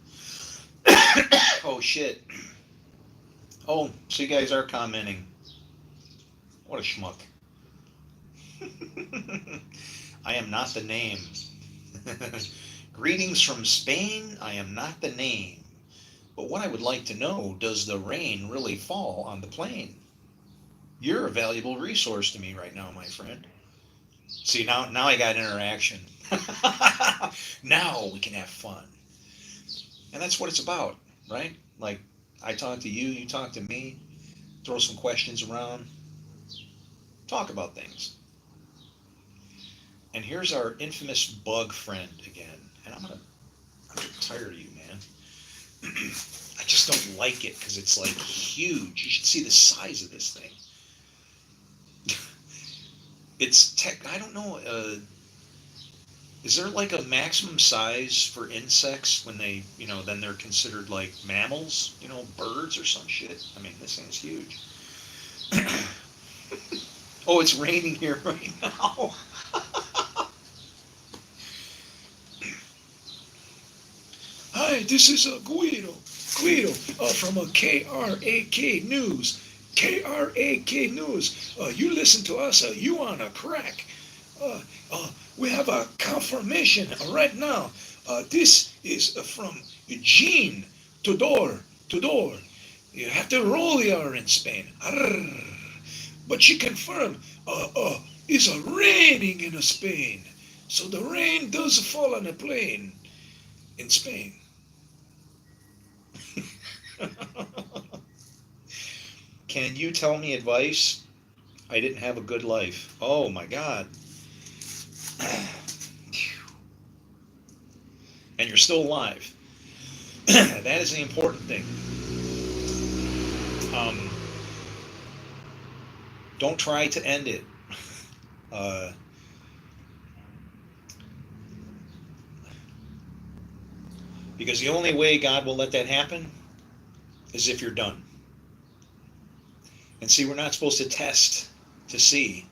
Oh, shit. Oh, so you guys are commenting. What a schmuck. I am not the name. Greetings from Spain. I am not the name. But what I would like to know, does the rain really fall on the plane? You're a valuable resource to me right now, my friend. See, now I got interaction. Now we can have fun. And that's what it's about, right? Like, I talk to you, you talk to me, throw some questions around, talk about things. And here's our infamous bug friend again. And I'm tired of you, man. I just don't like it because it's like huge. You should see the size of this thing. It's tech. I don't know. Is there like a maximum size for insects when they, then they're considered like mammals, birds or some shit? I mean, this thing's huge. Oh, it's raining here right now. Hi, this is Guido. Guido from KRAK News. KRAK News. You listen to us, you on a crack. Uh, we have a confirmation right now. This is from Gene to door to door. You have to roll the R in Spain. Arr. But she confirmed it's raining in Spain. So the rain does fall on a plane in Spain. Can you tell me advice? I didn't have a good life. Oh my God. And you're still alive. That is the important thing. Don't try to end it. Uh, because the only way God will let that happen is if you're done. And see, we're not supposed to test to see,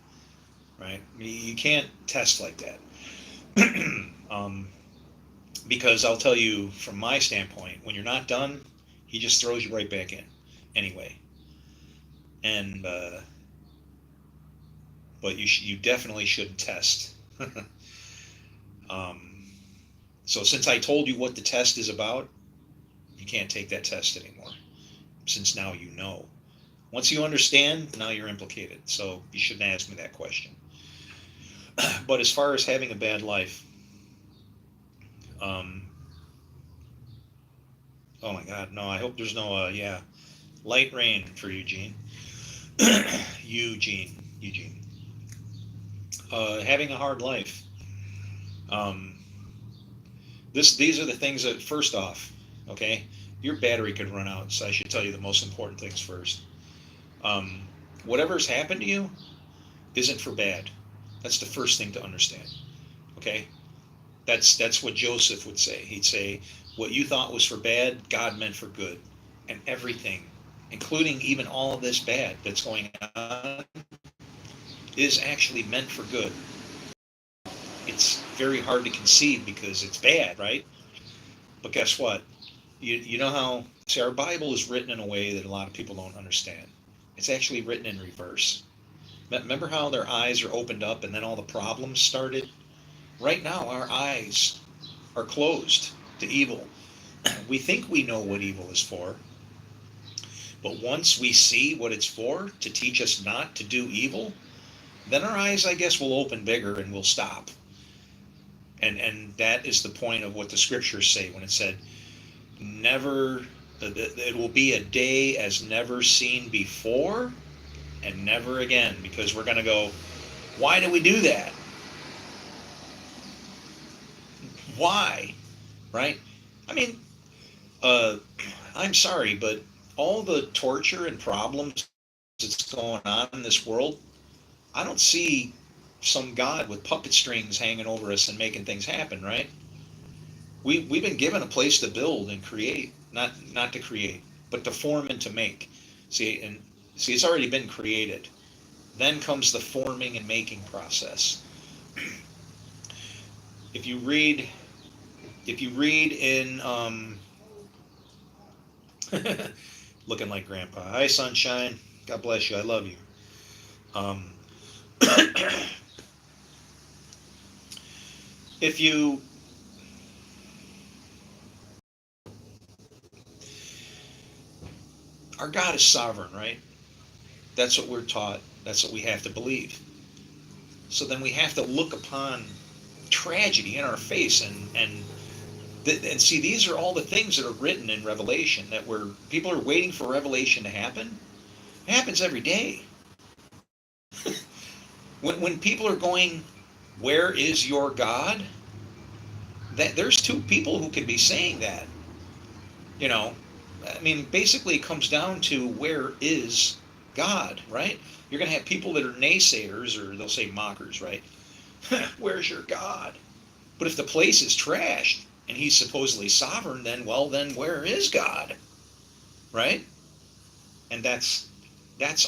right? You can't test like that. Because I'll tell you from my standpoint, when you're not done, he just throws you right back in anyway. And but you definitely should test. So since I told you what the test is about, you can't take that test anymore. Since now you know. Once you understand, now you're implicated. So you shouldn't ask me that question. But as far as having a bad life, oh my God, no! I hope there's no light rain for Eugene. Eugene. Having a hard life. Um, these are the things that, first off, okay, your battery could run out, so I should tell you the most important things first. Um, Whatever's happened to you isn't for bad. That's the first thing to understand. Okay, that's what Joseph would say. He'd say, what you thought was for bad, God meant for good, and everything, including even all of this bad that's going on, is actually meant for good. It's very hard to conceive because it's bad, right? But guess what? You know how, see, our Bible is written in a way that a lot of people don't understand. It's actually written in reverse. Remember how their eyes are opened up and then all the problems started? Right now, our eyes are closed to evil. We think we know what evil is for, but once we see what it's for, to teach us not to do evil, then our eyes, I guess, will open bigger and we'll stop. And that is the point of what the scriptures say when it said, never, it will be a day as never seen before and never again, because we're going to go, why do we do that? Why? Right? I mean, I'm sorry, but all the torture and problems that's going on in this world, I don't see some God with puppet strings hanging over us and making things happen, right? We've been given a place to build and create, not to create, but to form and to make. See, it's already been created. Then comes the forming and making process. If you read, in looking like Grandpa. Hi, sunshine. God bless you. I love you. Um, if you Our God is sovereign, right? That's what we're taught. That's what we have to believe. So then we have to look upon tragedy in our face and see, these are all the things that are written in Revelation, that where people are waiting for Revelation to happen. It happens every day. When people are going, where is your God? That there's two people who could be saying that. You know, I mean, basically it comes down to, where is God, right? You're going to have people that are naysayers, or they'll say mockers, right? Where's your God? But if the place is trashed and he's supposedly sovereign, then, well, then where is God, right? And that's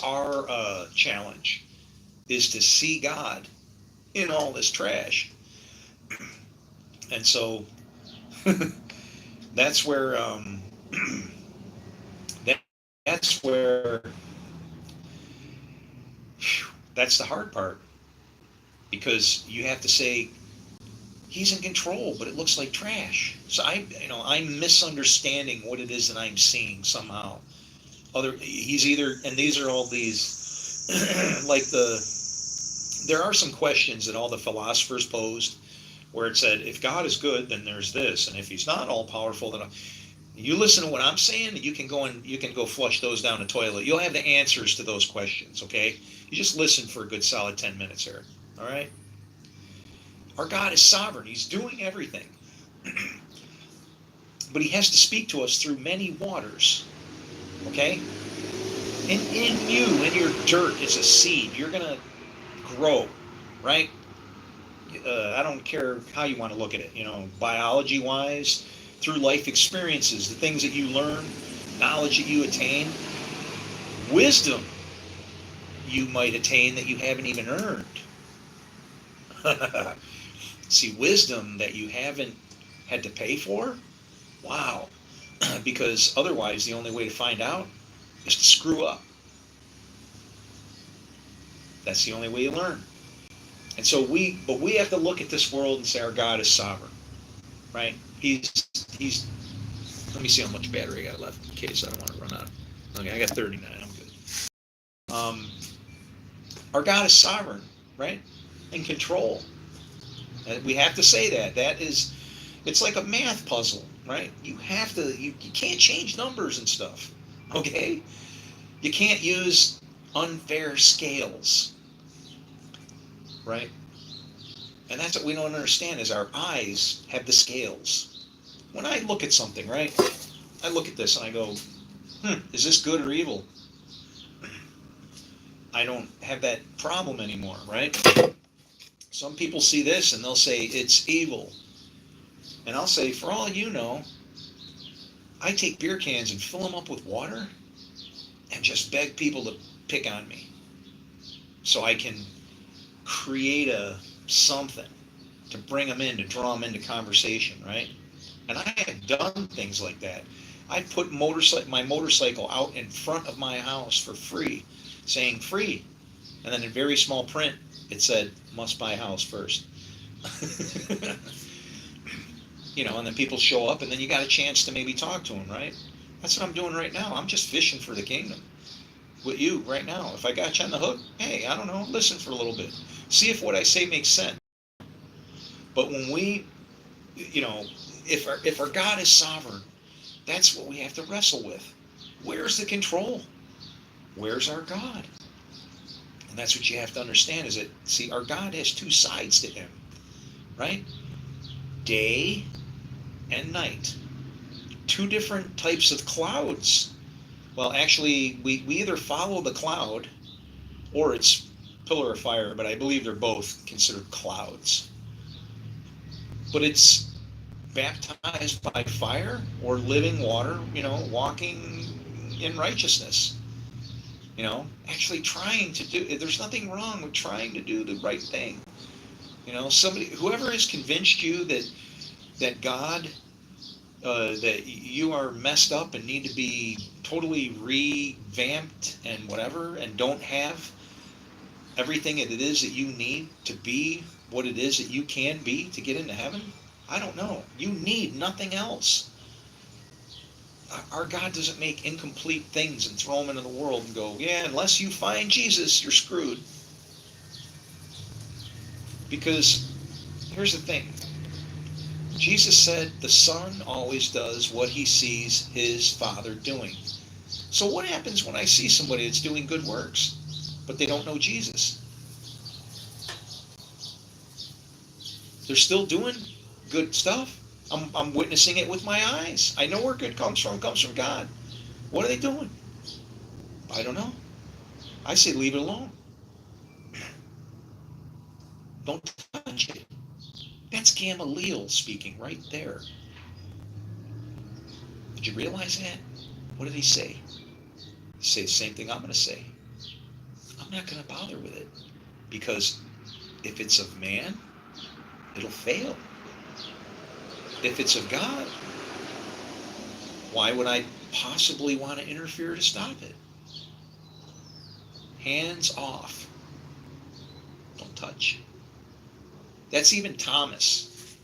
our challenge, is to see God in all this trash. And so that's where that, that's where that's the hard part, because you have to say he's in control, but it looks like trash. So I'm misunderstanding what it is that I'm seeing somehow. He's either, and these are all these like there are some questions that all the philosophers posed, where it said, if God is good, then there's this, and if he's not all powerful, then you listen to what I'm saying, you can go flush those down the toilet. You'll have the answers to those questions, okay? You just listen for a good solid 10 minutes here, all right? Our God is sovereign. He's doing everything. But he has to speak to us through many waters, okay? And in you, in your dirt, is a seed. You're going to grow, right? I don't care how you want to look at it, biology-wise, through life experiences, the things that you learn, knowledge that you attain, wisdom you might attain that you haven't even earned. See, wisdom that you haven't had to pay for? Wow. Because otherwise, the only way to find out is to screw up. That's the only way you learn. And so we have to look at this world and say our God is sovereign, right? He's. Let me see how much battery I got left in case I don't want to run out. Okay, I got 39. I'm good. Our God is sovereign, right? In control. And we have to say that. It's like a math puzzle, right? You have to. You can't change numbers and stuff. Okay? You can't use unfair scales. Right? And that's what we don't understand, is our eyes have the scales. When I look at something, right? I look at this and I go, is this good or evil? I don't have that problem anymore, right? Some people see this and they'll say it's evil. And I'll say, for all you know, I take beer cans and fill them up with water and just beg people to pick on me, so I can create something to bring them in, to draw them into conversation, right? And I have done things like that. I put my motorcycle out in front of my house for free, saying free, and then in very small print it said must buy house first. And then people show up, and then you got a chance to maybe talk to them, right? That's what I'm doing right now. I'm just fishing for the kingdom with you right now. If I got you on the hook, hey, I don't know, listen for a little bit. See if what I say makes sense. But when we, if our God is sovereign, that's what we have to wrestle with. Where's the control? Where's our God? And that's what you have to understand, is that, see, our God has two sides to him, right? Day and night. Two different types of clouds. Well, actually, we either follow the cloud or it's pillar of fire, but I believe they're both considered clouds. But it's baptized by fire or living water, walking in righteousness. Actually trying to do, there's nothing wrong with trying to do the right thing. Whoever has convinced you that God, that you are messed up and need to be totally revamped and whatever, and don't have everything that it is that you need to be what it is that you can be to get into heaven, I don't know. You need nothing else. Our God doesn't make incomplete things and throw them into the world and go, yeah, unless you find Jesus, you're screwed. Because here's the thing. Jesus said the Son always does what he sees his Father doing. So what happens when I see somebody that's doing good works, but they don't know Jesus? They're still doing good stuff. I'm witnessing it with my eyes. I know where good comes from. It comes from God. What are they doing? I don't know. I say leave it alone. Don't touch it. That's Gamaliel speaking right there. Did you realize that? What did he say? He say the same thing I'm going to say. I'm not going to bother with it. Because if it's of man, it'll fail. If it's of God, why would I possibly want to interfere to stop it? Hands off. Don't touch. That's even Thomas.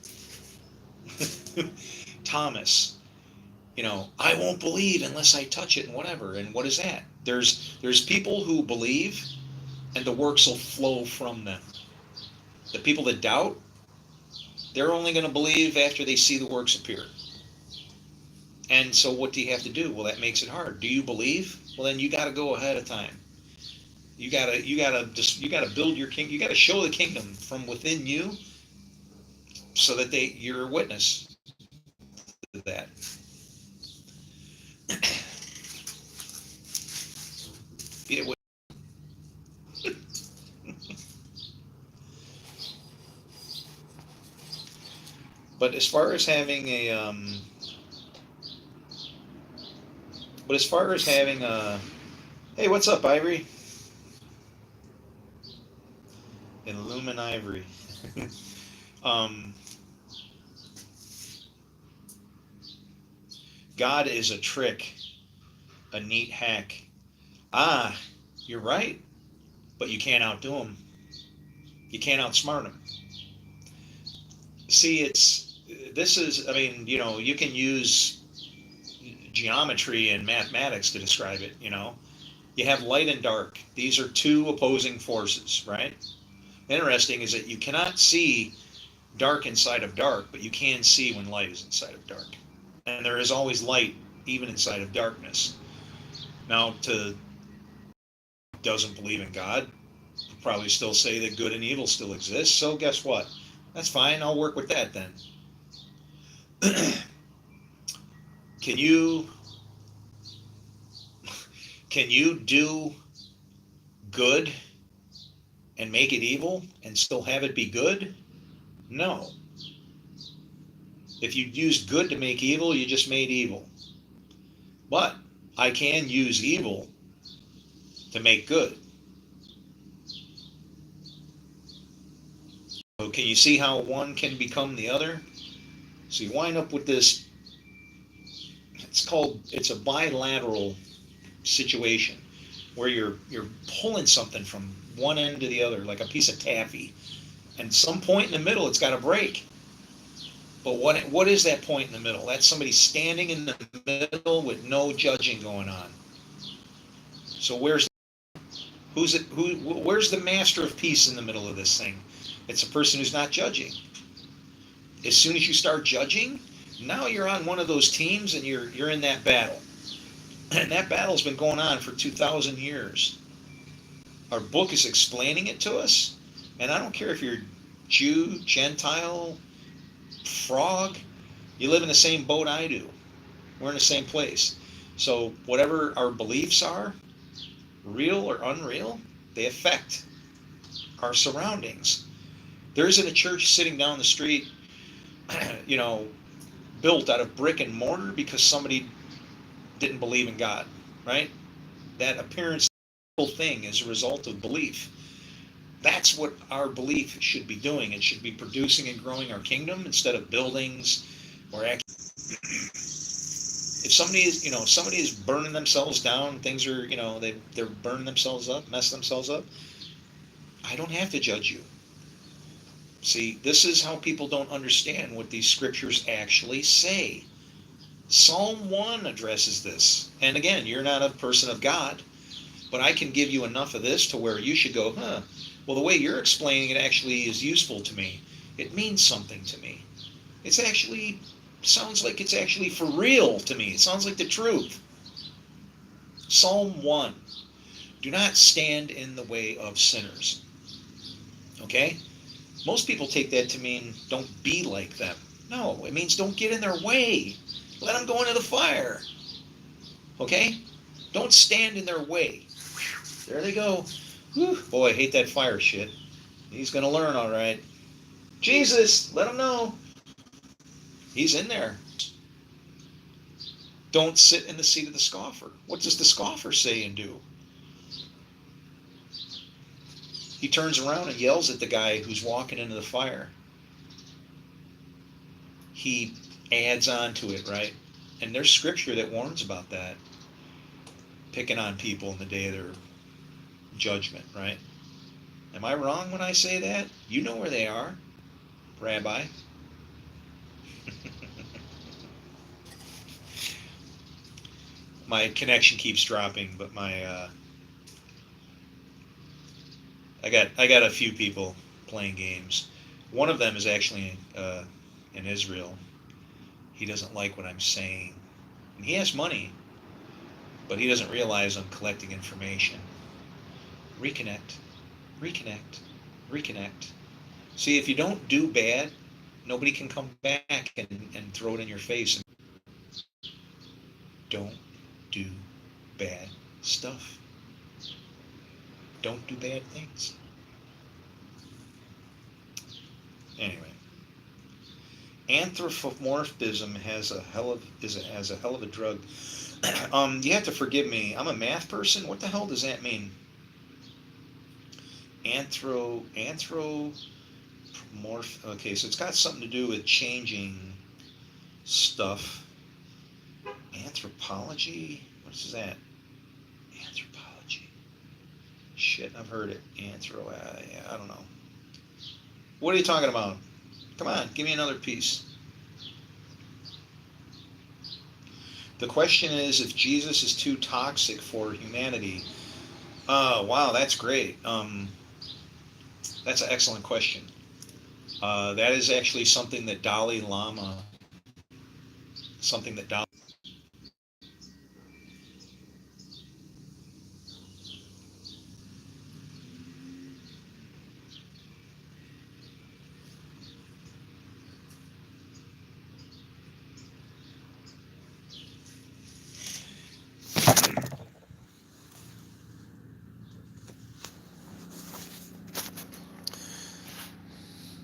Thomas, I won't believe unless I touch it and whatever. And what is that? There's people who believe and the works will flow from them. The people that doubt, they're only going to believe after they see the works appear. And so what do you have to do? Well, that makes it hard. Do you believe? Well, then you got to go ahead of time. You got to build your kingdom. You got to show the kingdom from within you so that you're a witness to that. Be a witness. But as far as having a hey, what's up, Ivory? Illumin Ivory. God is a trick, a neat hack. Ah, you're right, but you can't outdo him. You can't outsmart him. See, you can use geometry and mathematics to describe it, You have light and dark. These are two opposing forces, right? Interesting is that you cannot see dark inside of dark, but you can see when light is inside of dark. And there is always light even inside of darkness. Now, doesn't believe in God, will probably still say that good and evil still exists. So guess what? That's fine. I'll work with that then. Can you do good and make it evil and still have it be good? No. If you use good to make evil, you just made evil. But I can use evil to make good. So can you see how one can become the other? So you wind up with this, it's a bilateral situation where you're pulling something from one end to the other like a piece of taffy. And some point in the middle it's got to break. But what is that point in the middle? That's somebody standing in the middle with no judging going on. So where's the master of peace in the middle of this thing? It's a person who's not judging. As soon as you start judging, now you're on one of those teams and you're in that battle. And that battle's been going on for 2,000 years. Our book is explaining it to us, and I don't care if you're Jew, Gentile, frog, you live in the same boat I do. We're in the same place. So whatever our beliefs are, real or unreal, they affect our surroundings. There isn't a church sitting down the street, built out of brick and mortar because somebody didn't believe in God, right? That appearance thing is a result of belief. That's what our belief should be doing. It should be producing and growing our kingdom instead of buildings or if somebody is burning themselves down, things are, they're burning themselves up, messing themselves up, I don't have to judge you. See, this is how people don't understand what these scriptures actually say. Psalm 1 addresses this. And again, you're not a person of God, but I can give you enough of this to where you should go, Well, the way you're explaining it actually is useful to me. It means something to me. It's actually sounds like it's actually for real to me. It sounds like the truth. Psalm 1. Do not stand in the way of sinners. Okay? Most people take that to mean don't be like them. No, it means don't get in their way. Let them go into the fire. Okay? Don't stand in their way. There they go. Whew, boy, I hate that fire shit. He's going to learn, all right. Jesus, let him know. He's in there. Don't sit in the seat of the scoffer. What does the scoffer say and do? He turns around and yells at the guy who's walking into the fire. He adds on to it, right? And there's scripture that warns about that. Picking on people in the day of their judgment, right? Am I wrong when I say that? You know where they are, Rabbi. My connection keeps dropping, but I got a few people playing games. One of them is actually in Israel. He doesn't like what I'm saying. And he has money, but he doesn't realize I'm collecting information. Reconnect, reconnect, reconnect. See, if you don't do bad, nobody can come back and throw it in your face. Don't do bad stuff. Don't do bad things. Anyway, anthropomorphism has a hell of a drug. You have to forgive me. I'm a math person. What the hell does that mean? Anthropomorph. Okay, so it's got something to do with changing stuff. Anthropology. What is that? Anthropology. Shit, I've heard it. I don't know. What are you talking about? Come on, give me another piece. The question is if Jesus is too toxic for humanity. Oh, wow, that's great. That's an excellent question. That is actually something that Dalai Lama, something that Dalai.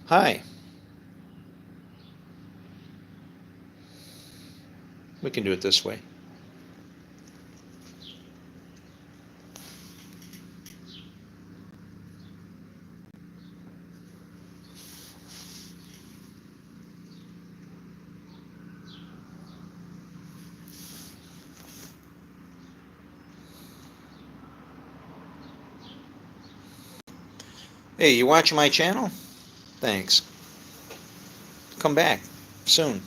Hi. We can do it this way. Hey, you watching my channel? Thanks. Come back soon.